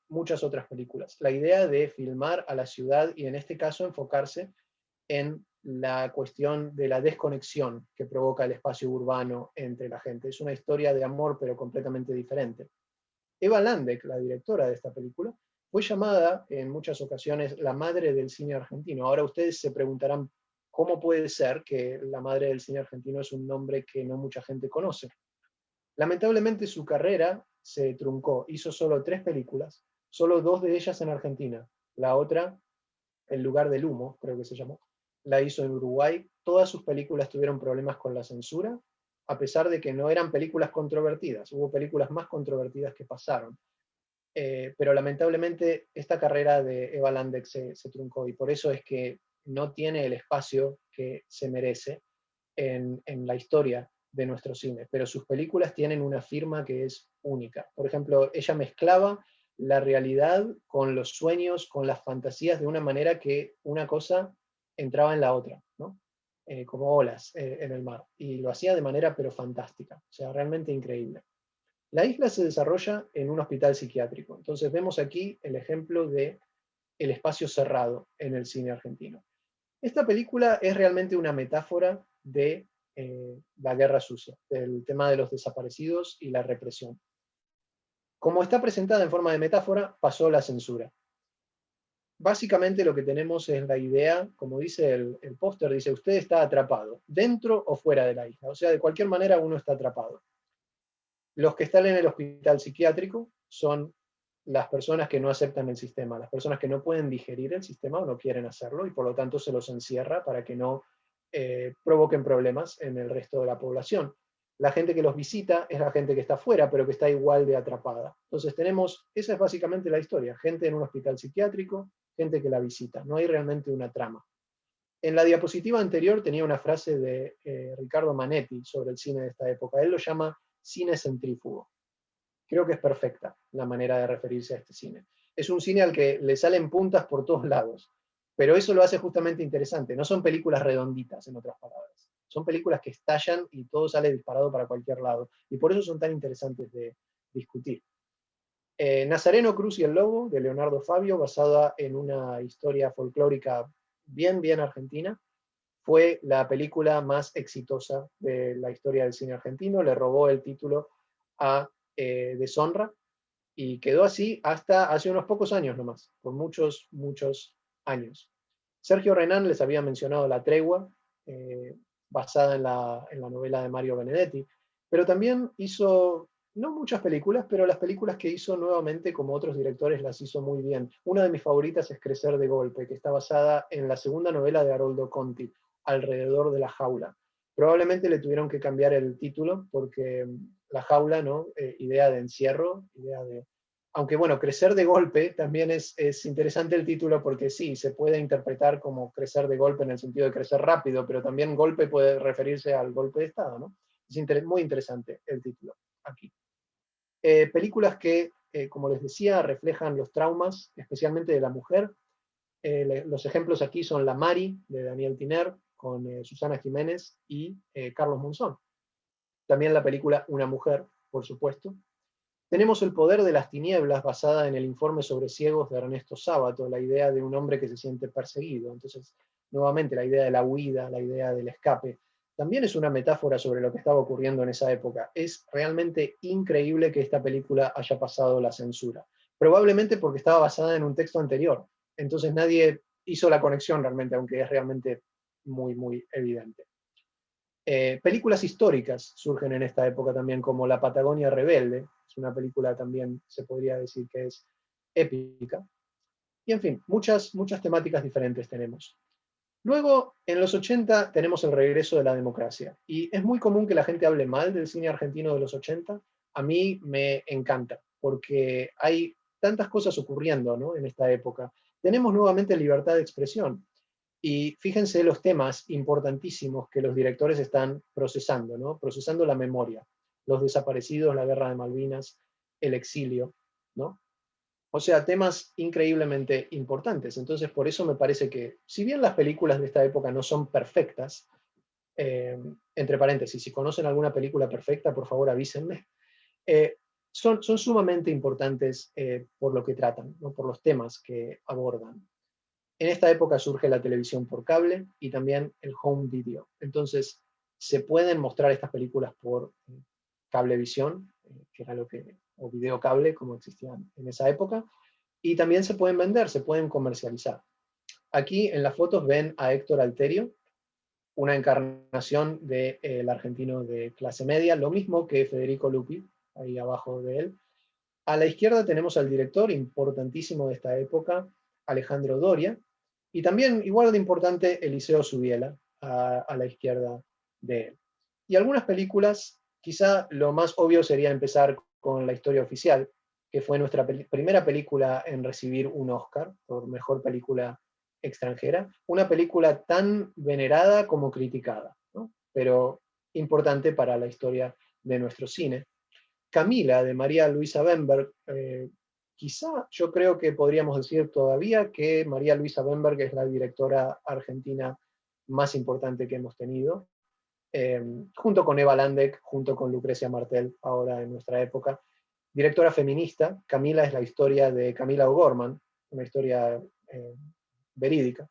muchas otras películas. La idea de filmar a la ciudad y en este caso enfocarse en la cuestión de la desconexión que provoca el espacio urbano entre la gente. Es una historia de amor, pero completamente diferente. Eva Landek, la directora de esta película, fue llamada en muchas ocasiones la madre del cine argentino. Ahora ustedes se preguntarán, ¿cómo puede ser que la madre del cine argentino es un nombre que no mucha gente conoce? Lamentablemente su carrera se truncó, hizo solo 3 películas, solo 2 de ellas en Argentina. La otra, El lugar del humo, creo que se llamó, la hizo en Uruguay. Todas sus películas tuvieron problemas con la censura, a pesar de que no eran películas controvertidas. Hubo películas más controvertidas que pasaron. Pero lamentablemente esta carrera de Eva Landek se truncó, y por eso es que no tiene el espacio que se merece en la historia de nuestro cine, pero sus películas tienen una firma que es única. Por ejemplo, ella mezclaba la realidad con los sueños, con las fantasías, de una manera que una cosa entraba en la otra, ¿no? Como olas en el mar. Y lo hacía de manera pero fantástica, o sea, realmente increíble. La isla se desarrolla en un hospital psiquiátrico. Entonces vemos aquí el ejemplo de el espacio cerrado en el cine argentino. Esta película es realmente una metáfora de la guerra sucia, del tema de los desaparecidos y la represión. Como está presentada en forma de metáfora, pasó la censura. Básicamente lo que tenemos es la idea, como dice el póster, dice, usted está atrapado, dentro o fuera de la isla. O sea, de cualquier manera uno está atrapado. Los que están en el hospital psiquiátrico son las personas que no aceptan el sistema, las personas que no pueden digerir el sistema o no quieren hacerlo, y por lo tanto se los encierra para que no provoquen problemas en el resto de la población. La gente que los visita es la gente que está fuera, pero que está igual de atrapada. Entonces esa es básicamente la historia, gente en un hospital psiquiátrico, gente que la visita, no hay realmente una trama. En la diapositiva anterior tenía una frase de Ricardo Manetti sobre el cine de esta época. Él lo llama cine centrífugo. Creo que es perfecta la manera de referirse a este cine. Es un cine al que le salen puntas por todos lados, pero eso lo hace justamente interesante. No son películas redonditas, en otras palabras. Son películas que estallan y todo sale disparado para cualquier lado. Y por eso son tan interesantes de discutir. Nazareno Cruz y el Lobo, de Leonardo Fabio, basada en una historia folclórica bien argentina, fue la película más exitosa de la historia del cine argentino. Le robó el título a Deshonra, y quedó así hasta hace unos pocos años nomás, por muchos años. Sergio Renán les había mencionado La Tregua, basada en la novela de Mario Benedetti, pero también hizo, no muchas películas, pero las películas que hizo nuevamente, como otros directores, las hizo muy bien. Una de mis favoritas es Crecer de Golpe, que está basada en la segunda novela de Haroldo Conti, Alrededor de la Jaula. Probablemente le tuvieron que cambiar el título porque la jaula, ¿no? Idea de encierro, idea de... Aunque bueno, crecer de golpe también es interesante el título, porque sí, se puede interpretar como crecer de golpe en el sentido de crecer rápido, pero también golpe puede referirse al golpe de Estado, ¿no? Es muy interesante el título aquí. Películas que, como les decía, reflejan los traumas, especialmente de la mujer. Los ejemplos aquí son La Mari, de Daniel Tiner, con Susana Jiménez y Carlos Monzón. También la película Una mujer, por supuesto. Tenemos El poder de las tinieblas, basada en el informe sobre ciegos de Ernesto Sábato, la idea de un hombre que se siente perseguido. Entonces, nuevamente, la idea de la huida, la idea del escape, también es una metáfora sobre lo que estaba ocurriendo en esa época. Es realmente increíble que esta película haya pasado la censura. Probablemente porque estaba basada en un texto anterior. Entonces nadie hizo la conexión realmente, aunque es realmente muy evidente. Películas históricas surgen en esta época también, como La Patagonia Rebelde, es una película también, se podría decir que es épica. Y en fin, muchas temáticas diferentes tenemos. Luego, en los 80 tenemos el regreso de la democracia. Y es muy común que la gente hable mal del cine argentino de los 80. A mí me encanta, porque hay tantas cosas ocurriendo, ¿no? En esta época. Tenemos nuevamente libertad de expresión. Y fíjense los temas importantísimos que los directores están procesando, ¿no? Procesando la memoria, los desaparecidos, la guerra de Malvinas, el exilio, ¿no? O sea, temas increíblemente importantes. Entonces, por eso me parece que, si bien las películas de esta época no son perfectas, entre paréntesis, si conocen alguna película perfecta, por favor avísenme, son sumamente importantes por lo que tratan, ¿no? Por los temas que abordan. En esta época surge la televisión por cable y también el home video. Entonces, se pueden mostrar estas películas por cablevisión, que era lo que o videocable, como existían en esa época, y también se pueden vender, se pueden comercializar. Aquí en las fotos ven a Héctor Alterio, una encarnación del argentino de clase media, lo mismo que Federico Lupi, ahí abajo de él. A la izquierda tenemos al director importantísimo de esta época, Alejandro Doria, y también, igual de importante, Eliseo Subiela, a la izquierda de él. Y algunas películas, quizá lo más obvio sería empezar con La historia oficial, que fue nuestra primera película en recibir un Oscar por mejor película extranjera, una película tan venerada como criticada, ¿no? Pero importante para la historia de nuestro cine. Camila, de María Luisa Bemberg, quizá yo creo que podríamos decir todavía que María Luisa Bemberg es la directora argentina más importante que hemos tenido, junto con Eva Landek, junto con Lucrecia Martel, ahora en nuestra época. Directora feminista, Camila es la historia de Camila O'Gorman, una historia verídica,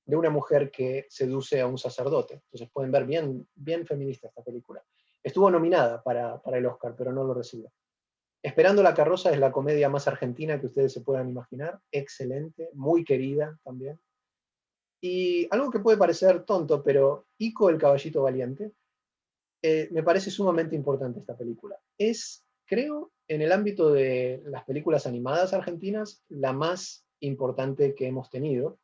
de una mujer que seduce a un sacerdote. Entonces pueden ver bien, bien feminista esta película. Estuvo nominada para el Oscar, pero no lo recibió. Esperando la carroza es la comedia más argentina que ustedes se puedan imaginar, excelente, muy querida también. Y algo que puede parecer tonto, pero Ico el caballito valiente, me parece sumamente importante esta película. Es, creo, en el ámbito de las películas animadas argentinas, la más importante que hemos tenido.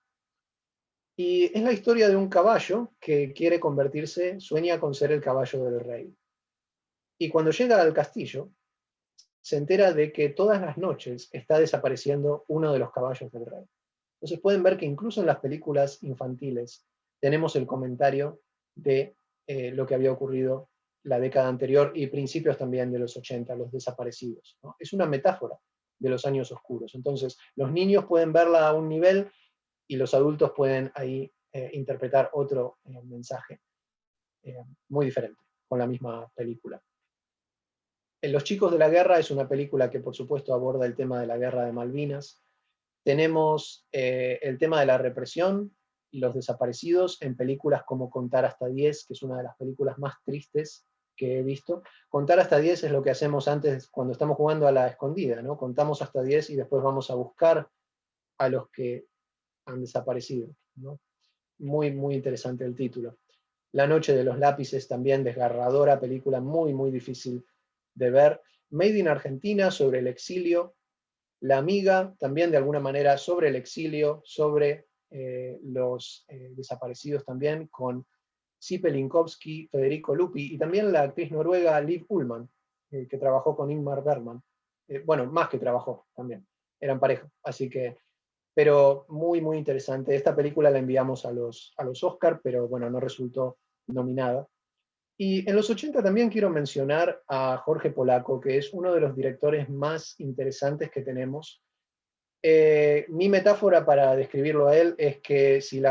Y es la historia de un caballo que quiere convertirse, sueña con ser el caballo del rey. Y cuando llega al castillo, se entera de que todas las noches está desapareciendo uno de los caballos del rey. Entonces pueden ver que incluso en las películas infantiles tenemos el comentario de lo que había ocurrido la década anterior y principios también de los 80, los desaparecidos, ¿no? Es una metáfora de los años oscuros. Entonces los niños pueden verla a un nivel y los adultos pueden ahí interpretar otro mensaje muy diferente con la misma película. Los chicos de la guerra es una película que por supuesto aborda el tema de la guerra de Malvinas. Tenemos el tema de la represión y los desaparecidos en películas como Contar hasta 10, que es una de las películas más tristes que he visto. Contar hasta 10 es lo que hacemos antes cuando estamos jugando a la escondida, ¿no? Contamos hasta 10 y después vamos a buscar a los que han desaparecido, ¿no? Muy, muy interesante el título. La noche de los lápices también, desgarradora, película muy, muy difícil de ver. Made in Argentina, sobre el exilio. La amiga, también de alguna manera sobre el exilio, sobre los desaparecidos también, con Sipe Linkowski, Federico Lupi, y también la actriz noruega Liv Ullmann, que trabajó con Ingmar Bergman. Bueno, más que trabajó también, eran pareja, así que, pero muy, muy interesante. Esta película la enviamos a los Oscar, pero bueno, no resultó nominada. Y en los 80 también quiero mencionar a Jorge Polaco, que es uno de los directores más interesantes que tenemos. Mi metáfora para describirlo a él es que si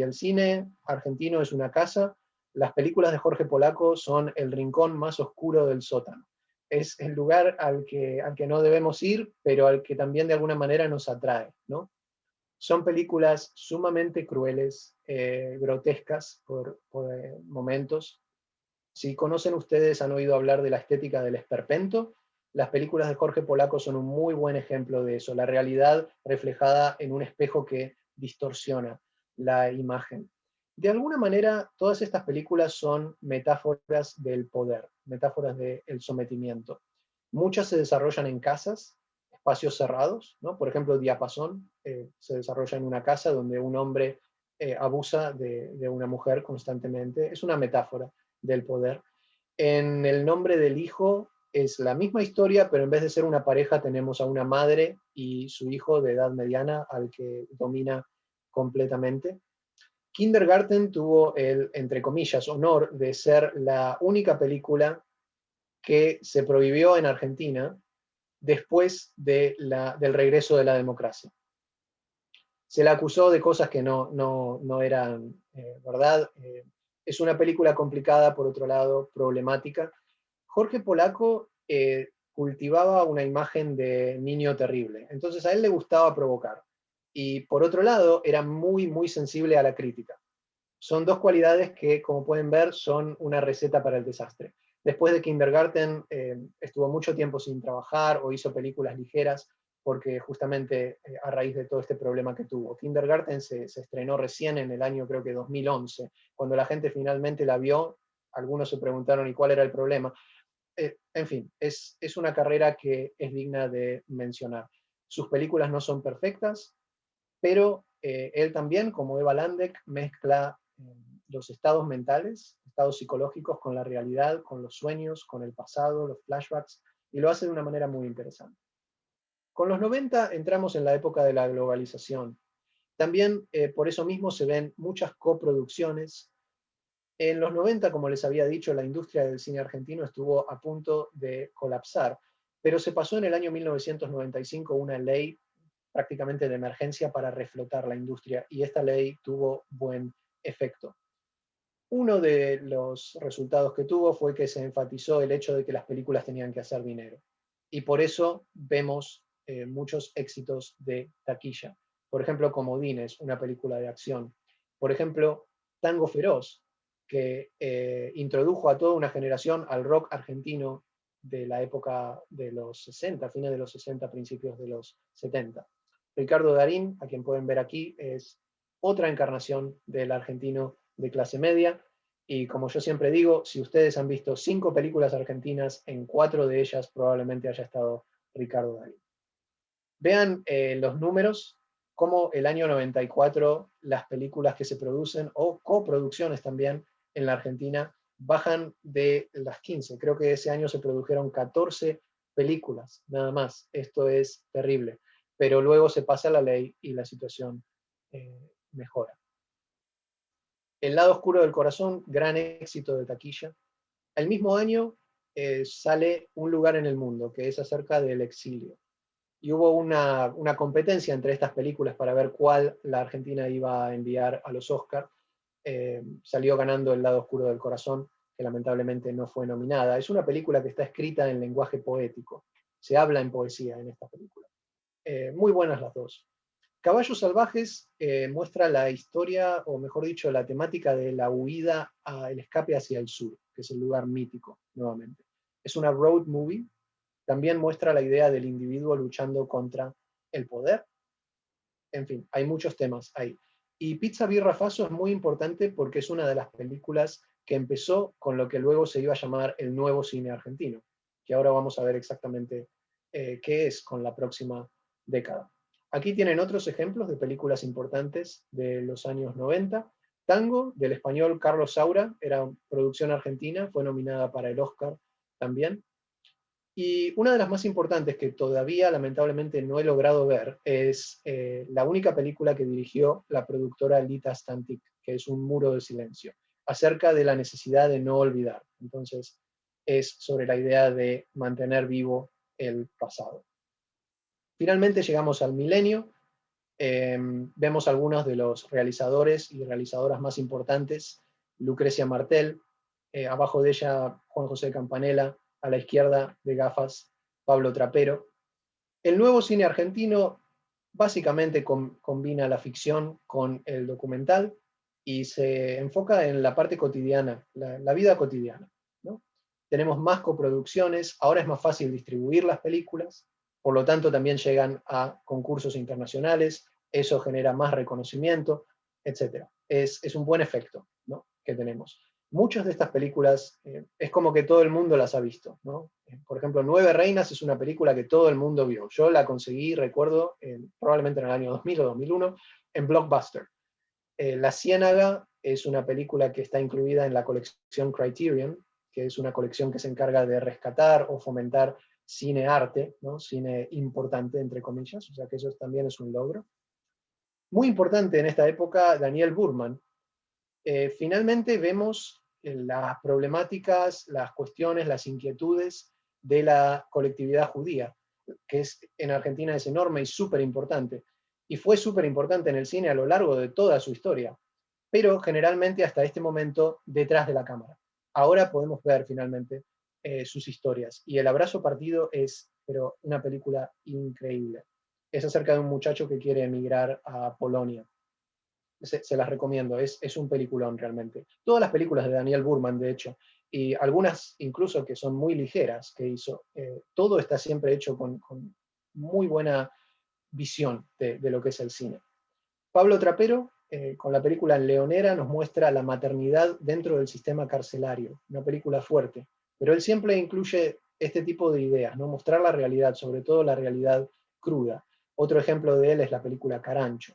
el cine argentino es una casa, las películas de Jorge Polaco son el rincón más oscuro del sótano. Es el lugar al que no debemos ir, pero al que también de alguna manera nos atrae, ¿no? Son películas sumamente crueles, grotescas por momentos. Si conocen ustedes, han oído hablar de la estética del esperpento, las películas de Jorge Polaco son un muy buen ejemplo de eso, la realidad reflejada en un espejo que distorsiona la imagen. De alguna manera, todas estas películas son metáforas del poder, metáforas del sometimiento. Muchas se desarrollan en casas, espacios cerrados, ¿no? Por ejemplo, Diapasón se desarrolla en una casa donde un hombre abusa de una mujer constantemente. Es una metáfora del poder. En El nombre del hijo es la misma historia, pero en vez de ser una pareja tenemos a una madre y su hijo de edad mediana al que domina completamente. Kindergarten tuvo el, entre comillas, honor de ser la única película que se prohibió en Argentina después del regreso de la democracia. Se la acusó de cosas que no eran verdad. Es una película complicada, por otro lado, problemática. Jorge Polaco cultivaba una imagen de niño terrible, entonces a él le gustaba provocar. Y por otro lado, era muy, muy sensible a la crítica. Son dos cualidades que, como pueden ver, son una receta para el desastre. Después de Kindergarten estuvo mucho tiempo sin trabajar o hizo películas ligeras, porque justamente a raíz de todo este problema que tuvo. Kindergarten se estrenó recién en el año, creo que 2011. Cuando la gente finalmente la vio, algunos se preguntaron ¿y cuál era el problema? En fin, es una carrera que es digna de mencionar. Sus películas no son perfectas, pero él también, como Eva Landek, mezcla los estados mentales, estados psicológicos con la realidad, con los sueños, con el pasado, los flashbacks, y lo hace de una manera muy interesante. Con los 90 entramos en la época de la globalización. También por eso mismo se ven muchas coproducciones. En los 90, como les había dicho, la industria del cine argentino estuvo a punto de colapsar, pero se pasó en el año 1995 una ley prácticamente de emergencia para reflotar la industria, y esta ley tuvo buen efecto. Uno de los resultados que tuvo fue que se enfatizó el hecho de que las películas tenían que hacer dinero, y por eso vemos muchos éxitos de taquilla. Por ejemplo, Comodines, una película de acción. Por ejemplo, Tango Feroz, que introdujo a toda una generación al rock argentino de la época de los 60, fines de los 60, principios de los 70. Ricardo Darín, a quien pueden ver aquí, es otra encarnación del argentino de clase media, y como yo siempre digo, si ustedes han visto 5 películas argentinas, en 4 de ellas probablemente haya estado Ricardo Darín. Vean los números, como el año 94 las películas que se producen, o coproducciones también en la Argentina, bajan de las 15. Creo que ese año se produjeron 14 películas, nada más. Esto es terrible. Pero luego se pasa la ley y la situación mejora. El lado oscuro del corazón, gran éxito de taquilla. El mismo año sale Un lugar en el mundo, que es acerca del exilio. Y hubo una competencia entre estas películas para ver cuál la Argentina iba a enviar a los Oscars. Salió ganando El lado oscuro del corazón, que lamentablemente no fue nominada. Es una película que está escrita en lenguaje poético. Se habla en poesía en esta película. Muy buenas las dos. Caballos Salvajes muestra la historia, o mejor dicho, la temática de la huida, el escape hacia el sur, que es el lugar mítico, nuevamente. Es una road movie. También muestra la idea del individuo luchando contra el poder. En fin, hay muchos temas ahí. Y Pizza Birra Faso es muy importante porque es una de las películas que empezó con lo que luego se iba a llamar el nuevo cine argentino, que ahora vamos a ver exactamente qué es con la próxima década. Aquí tienen otros ejemplos de películas importantes de los años 90. Tango, del español Carlos Saura, era producción argentina, fue nominada para el Oscar también. Y una de las más importantes que todavía lamentablemente no he logrado ver es la única película que dirigió la productora Lita Stantic, que es Un muro de silencio, acerca de la necesidad de no olvidar. Entonces es sobre la idea de mantener vivo el pasado. Finalmente llegamos al milenio. Vemos algunos de los realizadores y realizadoras más importantes. Lucrecia Martel, abajo de ella Juan José Campanella, a la izquierda de gafas Pablo Trapero. El nuevo cine argentino básicamente combina la ficción con el documental y se enfoca en la parte cotidiana, la vida cotidiana, ¿no? Tenemos más coproducciones, ahora es más fácil distribuir las películas, por lo tanto también llegan a concursos internacionales, eso genera más reconocimiento, etc. Es un buen efecto, ¿no?, que tenemos. Muchas de estas películas es como que todo el mundo las ha visto, ¿no? Por ejemplo, Nueve Reinas es una película que todo el mundo vio. Yo la conseguí, recuerdo, probablemente en el año 2000 o 2001, en Blockbuster. La Ciénaga es una película que está incluida en la colección Criterion, que es una colección que se encarga de rescatar o fomentar cine-arte, ¿no?, cine importante, entre comillas, o sea que eso también es un logro. Muy importante en esta época, Daniel Burman. Finalmente vemos las problemáticas, las cuestiones, las inquietudes de la colectividad judía, que en Argentina es enorme y súper importante, y fue súper importante en el cine a lo largo de toda su historia, pero generalmente hasta este momento detrás de la cámara. Ahora podemos ver finalmente sus historias, y El abrazo partido es, pero una película increíble. Es acerca de un muchacho que quiere emigrar a Polonia. Se las recomiendo, es un peliculón realmente. Todas las películas de Daniel Burman, de hecho, y algunas incluso que son muy ligeras que hizo. Todo está siempre hecho con muy buena visión de lo que es el cine. Pablo Trapero, con la película Leonera, nos muestra la maternidad dentro del sistema carcelario, una película fuerte, pero él siempre incluye este tipo de ideas, ¿no? Mostrar la realidad, sobre todo la realidad cruda. Otro ejemplo de él es la película Carancho.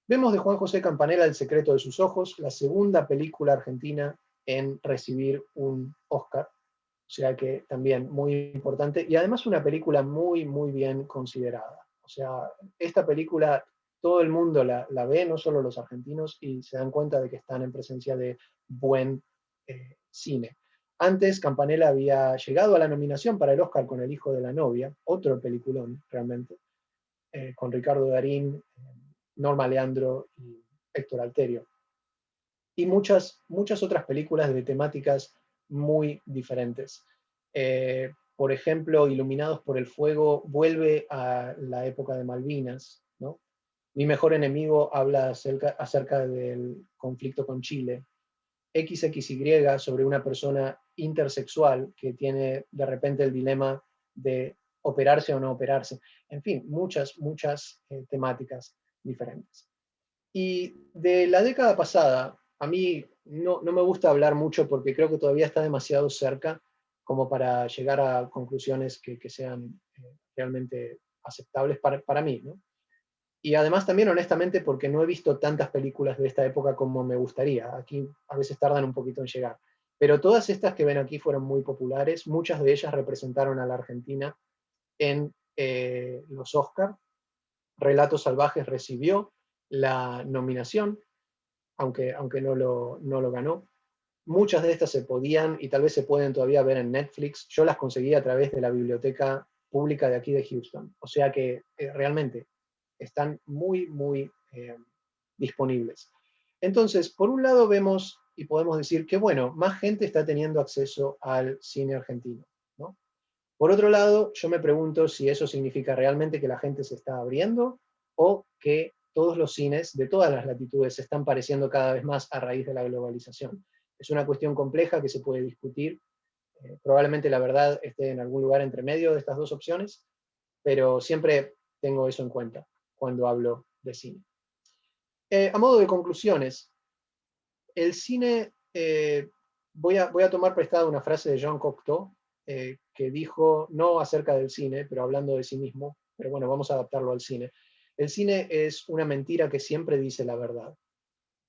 Vemos de Juan José Campanella El secreto de sus ojos, la segunda película argentina en recibir un Oscar, o sea que también muy importante, y además una película muy, muy bien considerada. O sea, esta película todo el mundo la ve, no solo los argentinos, y se dan cuenta de que están en presencia de buen cine. Antes, Campanella había llegado a la nominación para el Oscar con El hijo de la novia, otro peliculón realmente, con Ricardo Darín, Norma Leandro y Héctor Alterio. Y muchas, muchas otras películas de temáticas muy diferentes. Por ejemplo, Iluminados por el Fuego vuelve a la época de Malvinas, ¿no? Mi mejor enemigo habla acerca del conflicto con Chile. XXY sobre una persona intersexual que tiene de repente el dilema de operarse o no operarse. En fin, muchas, muchas temáticas diferentes. Y de la década pasada, a mí no me gusta hablar mucho porque creo que todavía está demasiado cerca como para llegar a conclusiones que sean realmente aceptables para mí, ¿no? Y además también, honestamente, porque no he visto tantas películas de esta época como me gustaría. Aquí a veces tardan un poquito en llegar. Pero todas estas que ven aquí fueron muy populares. Muchas de ellas representaron a la Argentina en los Oscars. Relatos Salvajes recibió la nominación, aunque no lo ganó. Muchas de estas se podían y tal vez se pueden todavía ver en Netflix. Yo las conseguí a través de la biblioteca pública de aquí de Houston. O sea que realmente están muy, muy disponibles. Entonces, por un lado vemos y podemos decir que, bueno, más gente está teniendo acceso al cine argentino, ¿no? Por otro lado, yo me pregunto si eso significa realmente que la gente se está abriendo o que todos los cines de todas las latitudes se están pareciendo cada vez más a raíz de la globalización. Es una cuestión compleja que se puede discutir. Probablemente la verdad esté en algún lugar entre medio de estas dos opciones, pero siempre tengo eso en cuenta cuando hablo de cine. A modo de conclusiones, el cine, voy a tomar prestada una frase de Jean Cocteau, que dijo, no acerca del cine, pero hablando de sí mismo, pero bueno, vamos a adaptarlo al cine. El cine es una mentira que siempre dice la verdad.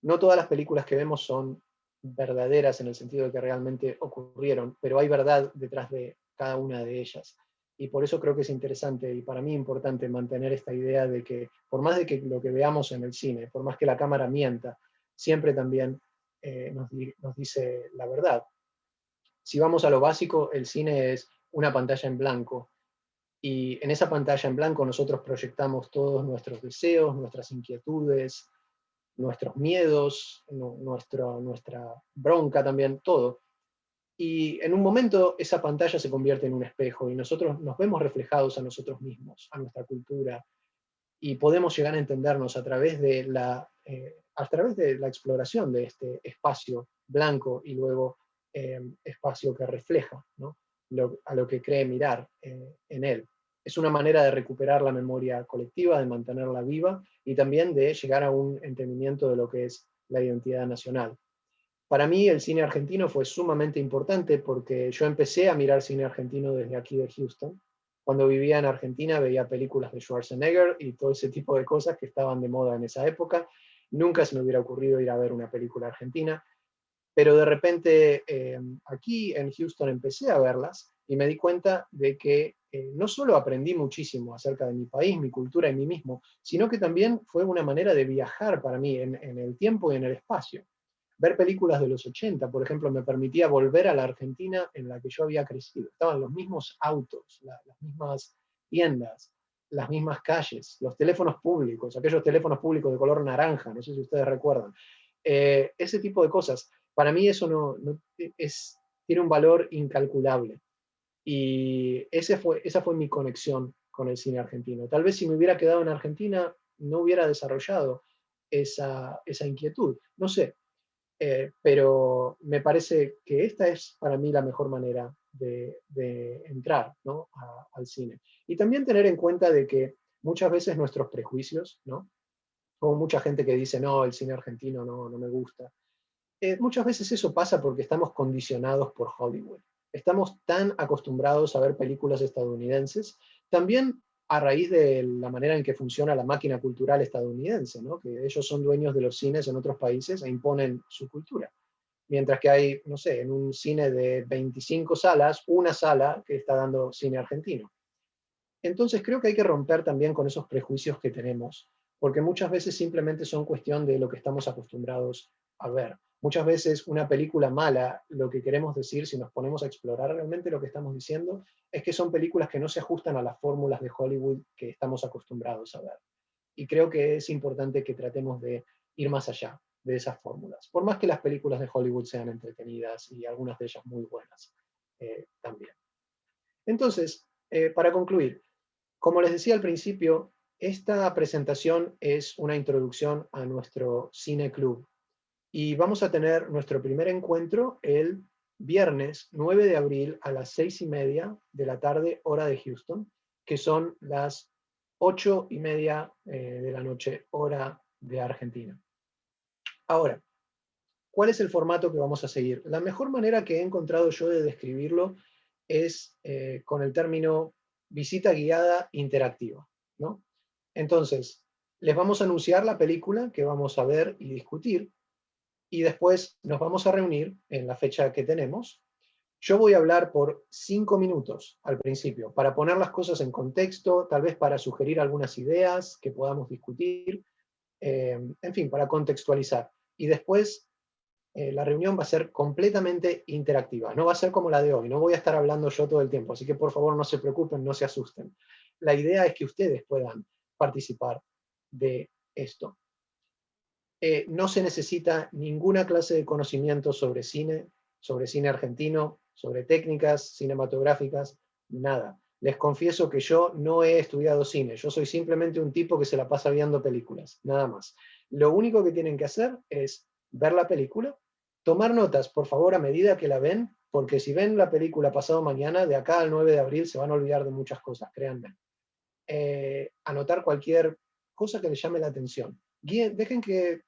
No todas las películas que vemos son verdaderas en el sentido de que realmente ocurrieron, pero hay verdad detrás de cada una de ellas. Y por eso creo que es interesante y para mí importante mantener esta idea de que por más de que lo que veamos en el cine, por más que la cámara mienta, siempre también nos dice la verdad. Si vamos a lo básico, el cine es una pantalla en blanco y en esa pantalla en blanco nosotros proyectamos todos nuestros deseos, nuestras inquietudes, nuestros miedos, nuestra bronca también, todo. Y en un momento esa pantalla se convierte en un espejo y nosotros nos vemos reflejados a nosotros mismos, a nuestra cultura, y podemos llegar a entendernos a través de la exploración de este espacio blanco y luego espacio que refleja, ¿no? A lo que cree mirar en él. Es una manera de recuperar la memoria colectiva, de mantenerla viva y también de llegar a un entendimiento de lo que es la identidad nacional. Para mí el cine argentino fue sumamente importante porque yo empecé a mirar cine argentino desde aquí de Houston. Cuando vivía en Argentina veía películas de Schwarzenegger y todo ese tipo de cosas que estaban de moda en esa época. Nunca se me hubiera ocurrido ir a ver una película argentina, pero de repente aquí en Houston empecé a verlas y me di cuenta de que no solo aprendí muchísimo acerca de mi país, mi cultura y mí mismo, sino que también fue una manera de viajar para mí en el tiempo y en el espacio. Ver películas de los 80, por ejemplo, me permitía volver a la Argentina en la que yo había crecido. Estaban los mismos autos, las mismas tiendas, las mismas calles, los teléfonos públicos, aquellos teléfonos públicos de color naranja, no sé si ustedes recuerdan. Ese tipo de cosas. Para mí eso tiene un valor incalculable. Y esa fue mi conexión con el cine argentino. Tal vez si me hubiera quedado en Argentina, no hubiera desarrollado esa inquietud. No sé, Pero me parece que esta es para mí la mejor manera de entrar, ¿no?, al cine. Y también tener en cuenta de que muchas veces nuestros prejuicios, ¿no?, como mucha gente que dice, no, el cine argentino no me gusta. Muchas veces eso pasa porque estamos condicionados por Hollywood. Estamos tan acostumbrados a ver películas estadounidenses, también a raíz de la manera en que funciona la máquina cultural estadounidense, ¿no?, que ellos son dueños de los cines en otros países e imponen su cultura. Mientras que hay, no sé, en un cine de 25 salas, una sala que está dando cine argentino. Entonces creo que hay que romper también con esos prejuicios que tenemos, porque muchas veces simplemente son cuestión de lo que estamos acostumbrados a ver. Muchas veces una película mala, lo que queremos decir, si nos ponemos a explorar realmente lo que estamos diciendo, es que son películas que no se ajustan a las fórmulas de Hollywood que estamos acostumbrados a ver. Y creo que es importante que tratemos de ir más allá de esas fórmulas, por más que las películas de Hollywood sean entretenidas y algunas de ellas muy buenas también. Entonces, para concluir, como les decía al principio, esta presentación es una introducción a nuestro cine club y vamos a tener nuestro primer encuentro el viernes 9 de abril a las 6:30 de la tarde, hora de Houston, que son las 8:30 de la noche, hora de Argentina. Ahora, ¿cuál es el formato que vamos a seguir? La mejor manera que he encontrado yo de describirlo es con el término visita guiada interactiva, ¿no? Entonces, les vamos a anunciar la película que vamos a ver y discutir, y después nos vamos a reunir en la fecha que tenemos. Yo voy a hablar por 5 minutos al principio, para poner las cosas en contexto, tal vez para sugerir algunas ideas que podamos discutir, en fin, para contextualizar. Y después la reunión va a ser completamente interactiva, no va a ser como la de hoy, no voy a estar hablando yo todo el tiempo, así que por favor no se preocupen, no se asusten. La idea es que ustedes puedan participar de esto. No se necesita ninguna clase de conocimiento sobre cine argentino, sobre técnicas cinematográficas, nada. Les confieso que yo no he estudiado cine, yo soy simplemente un tipo que se la pasa viendo películas, nada más. Lo único que tienen que hacer es ver la película, tomar notas, por favor, a medida que la ven, porque si ven la película pasado mañana, de acá al 9 de abril se van a olvidar de muchas cosas, créanme. Anotar cualquier cosa que les llame la atención. Dejen que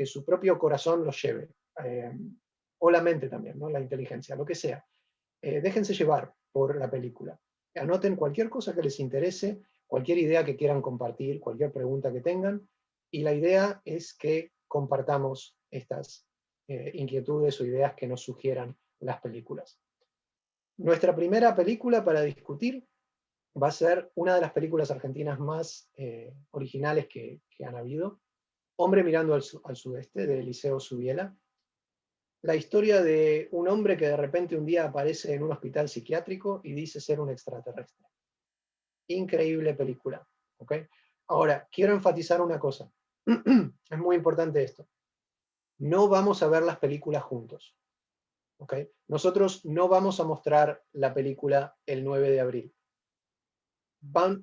su propio corazón los lleve, o la mente también, ¿no?, la inteligencia, lo que sea. Déjense llevar por la película. Anoten cualquier cosa que les interese, cualquier idea que quieran compartir, cualquier pregunta que tengan, y la idea es que compartamos estas inquietudes o ideas que nos sugieran las películas. Nuestra primera película para discutir va a ser una de las películas argentinas más originales que han habido, Hombre mirando al sudeste, de Eliseo Subiela. La historia de un hombre que de repente un día aparece en un hospital psiquiátrico y dice ser un extraterrestre. Increíble película, ¿ok? Ahora, quiero enfatizar una cosa. Es muy importante esto. No vamos a ver las películas juntos, ¿ok? Nosotros no vamos a mostrar la película el 9 de abril.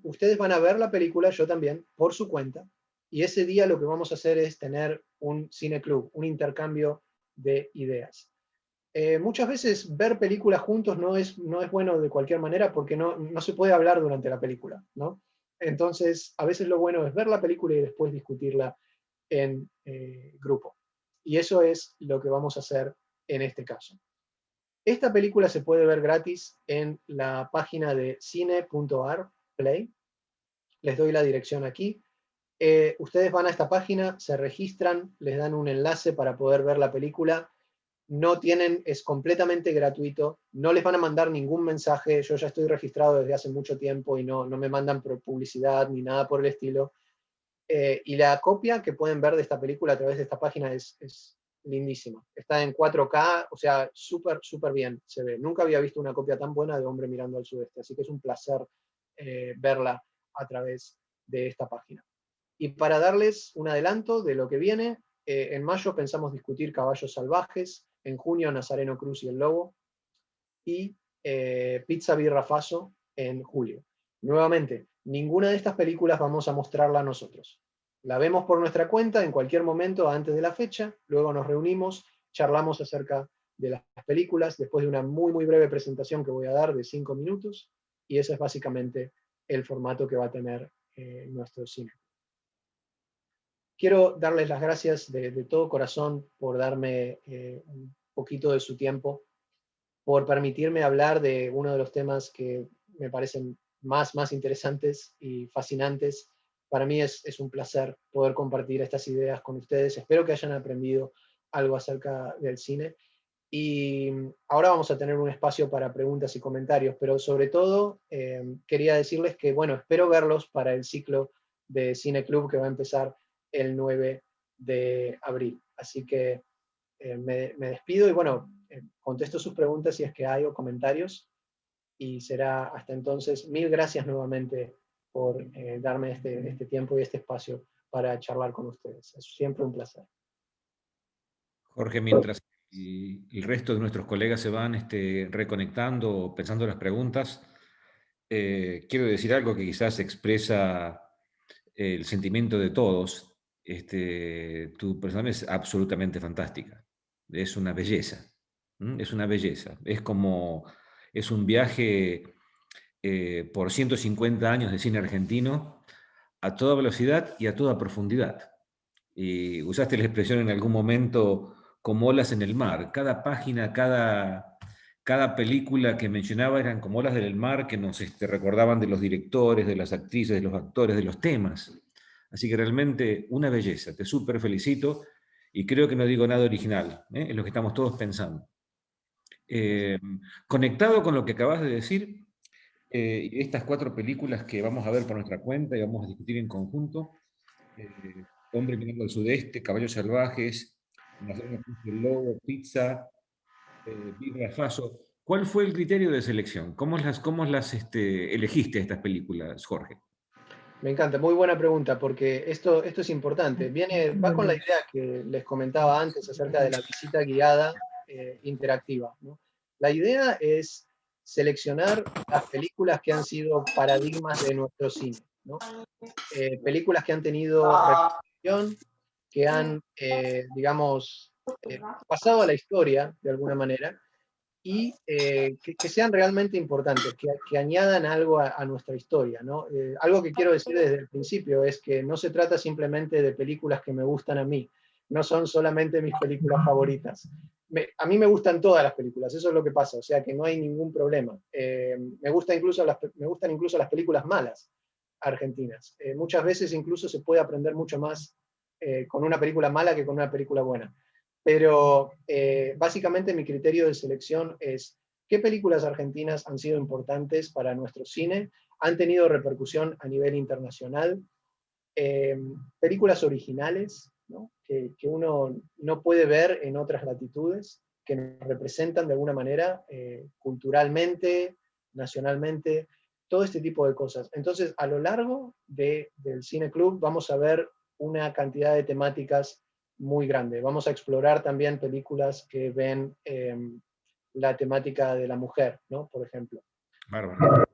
Ustedes van a ver la película, yo también, por su cuenta, y ese día lo que vamos a hacer es tener un cine club, un intercambio de ideas. Muchas veces ver películas juntos no es bueno de cualquier manera porque no se puede hablar durante la película, ¿no? Entonces, a veces lo bueno es ver la película y después discutirla en grupo. Y eso es lo que vamos a hacer en este caso. Esta película se puede ver gratis en la página de cine.ar Play. Les doy la dirección aquí. Ustedes van a esta página, se registran, les dan un enlace para poder ver la película. Es completamente gratuito, no les van a mandar ningún mensaje, yo ya estoy registrado desde hace mucho tiempo y no me mandan publicidad ni nada por el estilo. Y la copia que pueden ver de esta película a través de esta página es lindísima. Está en 4K, o sea, súper, súper bien se ve. Nunca había visto una copia tan buena de Hombre mirando al sudeste, así que es un placer verla a través de esta página. Y para darles un adelanto de lo que viene, en mayo pensamos discutir Caballos Salvajes, en junio Nazareno Cruz y el Lobo, y Pizza Birra Faso en julio. Nuevamente, ninguna de estas películas vamos a mostrarla nosotros. La vemos por nuestra cuenta en cualquier momento antes de la fecha, luego nos reunimos, charlamos acerca de las películas, después de una muy, muy breve presentación que voy a dar de 5 minutos, y ese es básicamente el formato que va a tener nuestro cine. Quiero darles las gracias de todo corazón por darme un poquito de su tiempo, por permitirme hablar de uno de los temas que me parecen más interesantes y fascinantes. Para mí es un placer poder compartir estas ideas con ustedes. Espero que hayan aprendido algo acerca del cine. Y ahora vamos a tener un espacio para preguntas y comentarios, pero sobre todo quería decirles que, bueno, espero verlos para el ciclo de Cine Club que va a empezar el 9 de abril. Así que me despido y, bueno, contesto sus preguntas si es que hay o comentarios. Y será hasta entonces. Mil gracias nuevamente por darme este tiempo y este espacio para charlar con ustedes. Es siempre un placer. Jorge, mientras el resto de nuestros colegas se van reconectando, pensando en las preguntas, quiero decir algo que quizás expresa el sentimiento de todos. Tu persona es absolutamente fantástica, es una belleza, es una belleza. Es un viaje por 150 años de cine argentino a toda velocidad y a toda profundidad. Y usaste la expresión en algún momento como olas en el mar. Cada página, cada película que mencionaba eran como olas del mar que nos recordaban de los directores, de las actrices, de los actores, de los temas. Así que realmente una belleza. Te súper felicito y creo que no digo nada original, es lo que estamos todos pensando. Conectado con lo que acabas de decir, estas 4 películas que vamos a ver por nuestra cuenta y vamos a discutir en conjunto, Hombre mirando al sudeste, Caballos salvajes, Nazario el lobo, Pizza, Birra Faso. ¿Cuál fue el criterio de selección? ¿Cómo las elegiste estas películas, Jorge? Me encanta, muy buena pregunta, porque esto es importante. Va con la idea que les comentaba antes acerca de la visita guiada interactiva, ¿no? La idea es seleccionar las películas que han sido paradigmas de nuestro cine, ¿no? Películas que han tenido repercusión, que han, digamos, pasado a la historia de alguna manera, y que sean realmente importantes, que añadan algo a nuestra historia, ¿no? Algo que quiero decir desde el principio es que no se trata simplemente de películas que me gustan a mí, no son solamente mis películas favoritas. A mí me gustan todas las películas, eso es lo que pasa, o sea que no hay ningún problema. Me gustan incluso las películas malas argentinas. Muchas veces incluso se puede aprender mucho más con una película mala que con una película buena. Pero básicamente mi criterio de selección es qué películas argentinas han sido importantes para nuestro cine, han tenido repercusión a nivel internacional, películas originales, ¿no? que uno no puede ver en otras latitudes, que nos representan de alguna manera culturalmente, nacionalmente, todo este tipo de cosas. Entonces, a lo largo del Cine Club vamos a ver una cantidad de temáticas muy grande. Vamos a explorar también películas que ven la temática de la mujer, ¿no? Por ejemplo. Bárbaro.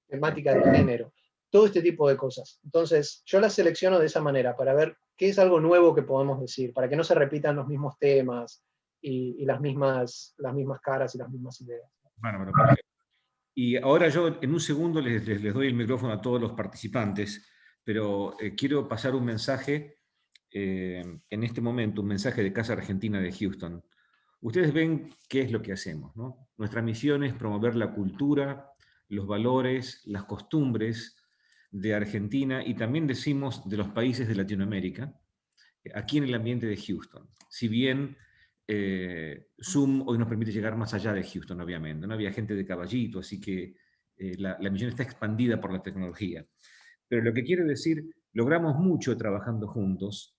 Temática de género. Todo este tipo de cosas. Entonces, yo las selecciono de esa manera para ver qué es algo nuevo que podemos decir, para que no se repitan los mismos temas y las mismas caras y las mismas ideas. Bárbaro, perfecto. Y ahora yo en un segundo les doy el micrófono a todos los participantes, pero quiero pasar un mensaje en este momento, un mensaje de Casa Argentina de Houston. Ustedes ven qué es lo que hacemos, ¿no? Nuestra misión es promover la cultura, los valores, las costumbres de Argentina y también decimos de los países de Latinoamérica, aquí en el ambiente de Houston. Si bien Zoom hoy nos permite llegar más allá de Houston, obviamente. No había gente de Caballito, así que la misión está expandida por la tecnología. Pero lo que quiero decir, logramos mucho trabajando juntos,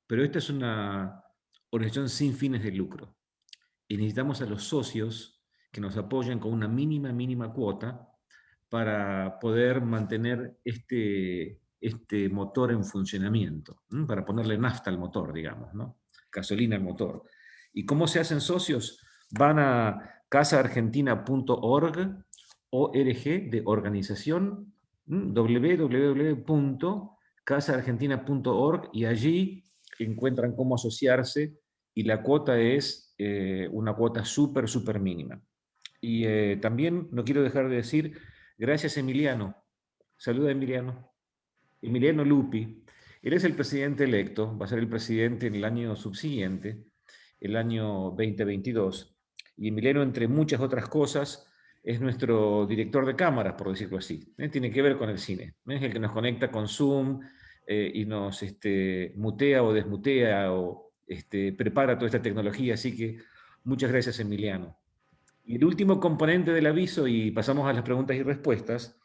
pero esta es una organización sin fines de lucro. Y necesitamos a los socios que nos apoyen con una mínima cuota para poder mantener este motor en funcionamiento, ¿no? Para ponerle nafta al motor, digamos, ¿no? Gasolina al motor. ¿Y cómo se hacen socios? Van a casaargentina.org, ORG de organización, www casaargentina.org, y allí encuentran cómo asociarse, y la cuota es una cuota súper mínima. Y también no quiero dejar de decir, gracias Emiliano, saluda Emiliano, Emiliano Lupi. Él es el presidente electo, va a ser el presidente en el año subsiguiente, el año 2022. Y Emiliano, entre muchas otras cosas, es nuestro director de cámaras, por decirlo así. Tiene que ver con el cine. Es el que nos conecta con Zoom y nos mutea o desmutea o prepara toda esta tecnología. Así que muchas gracias, Emiliano. Y el último componente del aviso, y pasamos a las preguntas y respuestas,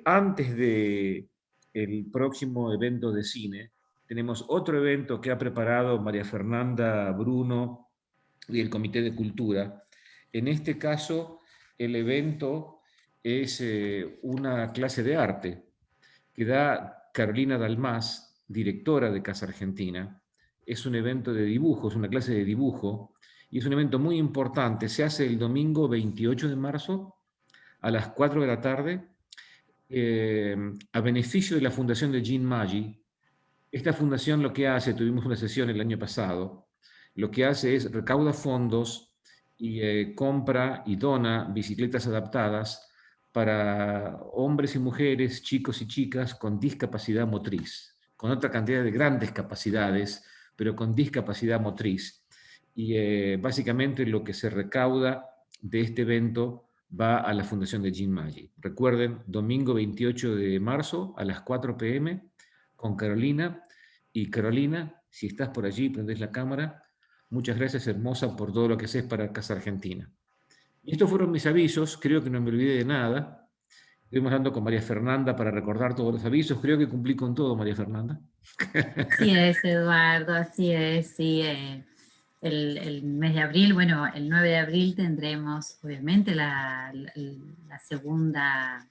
antes de el próximo evento de cine, tenemos otro evento que ha preparado María Fernanda Bruno y el Comité de Cultura. En este caso, el evento es una clase de arte que da Carolina Dalmás, directora de Casa Argentina. Es un evento de dibujo, es una clase de dibujo, y es un evento muy importante. Se hace el domingo 28 de marzo a las 4 de la tarde a beneficio de la fundación de Jean Maggi. Esta fundación lo que hace, tuvimos una sesión el año pasado, lo que hace es recauda fondos y compra y dona bicicletas adaptadas para hombres y mujeres, chicos y chicas con discapacidad motriz, con otra cantidad de grandes capacidades, pero con discapacidad motriz. Y básicamente lo que se recauda de este evento va a la Fundación de Jean Maggi. Recuerden, domingo 28 de marzo a las 4 p.m. con Carolina. Y Carolina, si estás por allí, prendés la cámara. Muchas gracias, hermosa, por todo lo que haces para Casa Argentina. Y estos fueron mis avisos, creo que no me olvidé de nada. Estuvimos hablando con María Fernanda para recordar todos los avisos. Creo que cumplí con todo, María Fernanda. Así es, Eduardo, así es. Sí, el mes de abril, bueno, el 9 de abril tendremos obviamente la segunda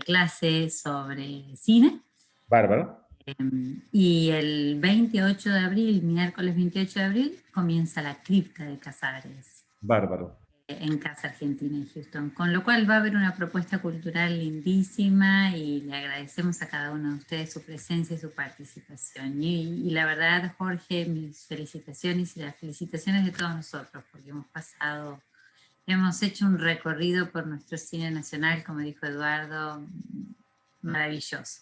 clase sobre cine. Bárbaro. Y el 28 de abril, miércoles 28 de abril, comienza la cripta de Casares. Bárbaro. En Casa Argentina en Houston, con lo cual va a haber una propuesta cultural lindísima y le agradecemos a cada uno de ustedes su presencia y su participación. Y la verdad, Jorge, mis felicitaciones y las felicitaciones de todos nosotros, porque hemos hecho un recorrido por nuestro cine nacional, como dijo Eduardo, maravilloso.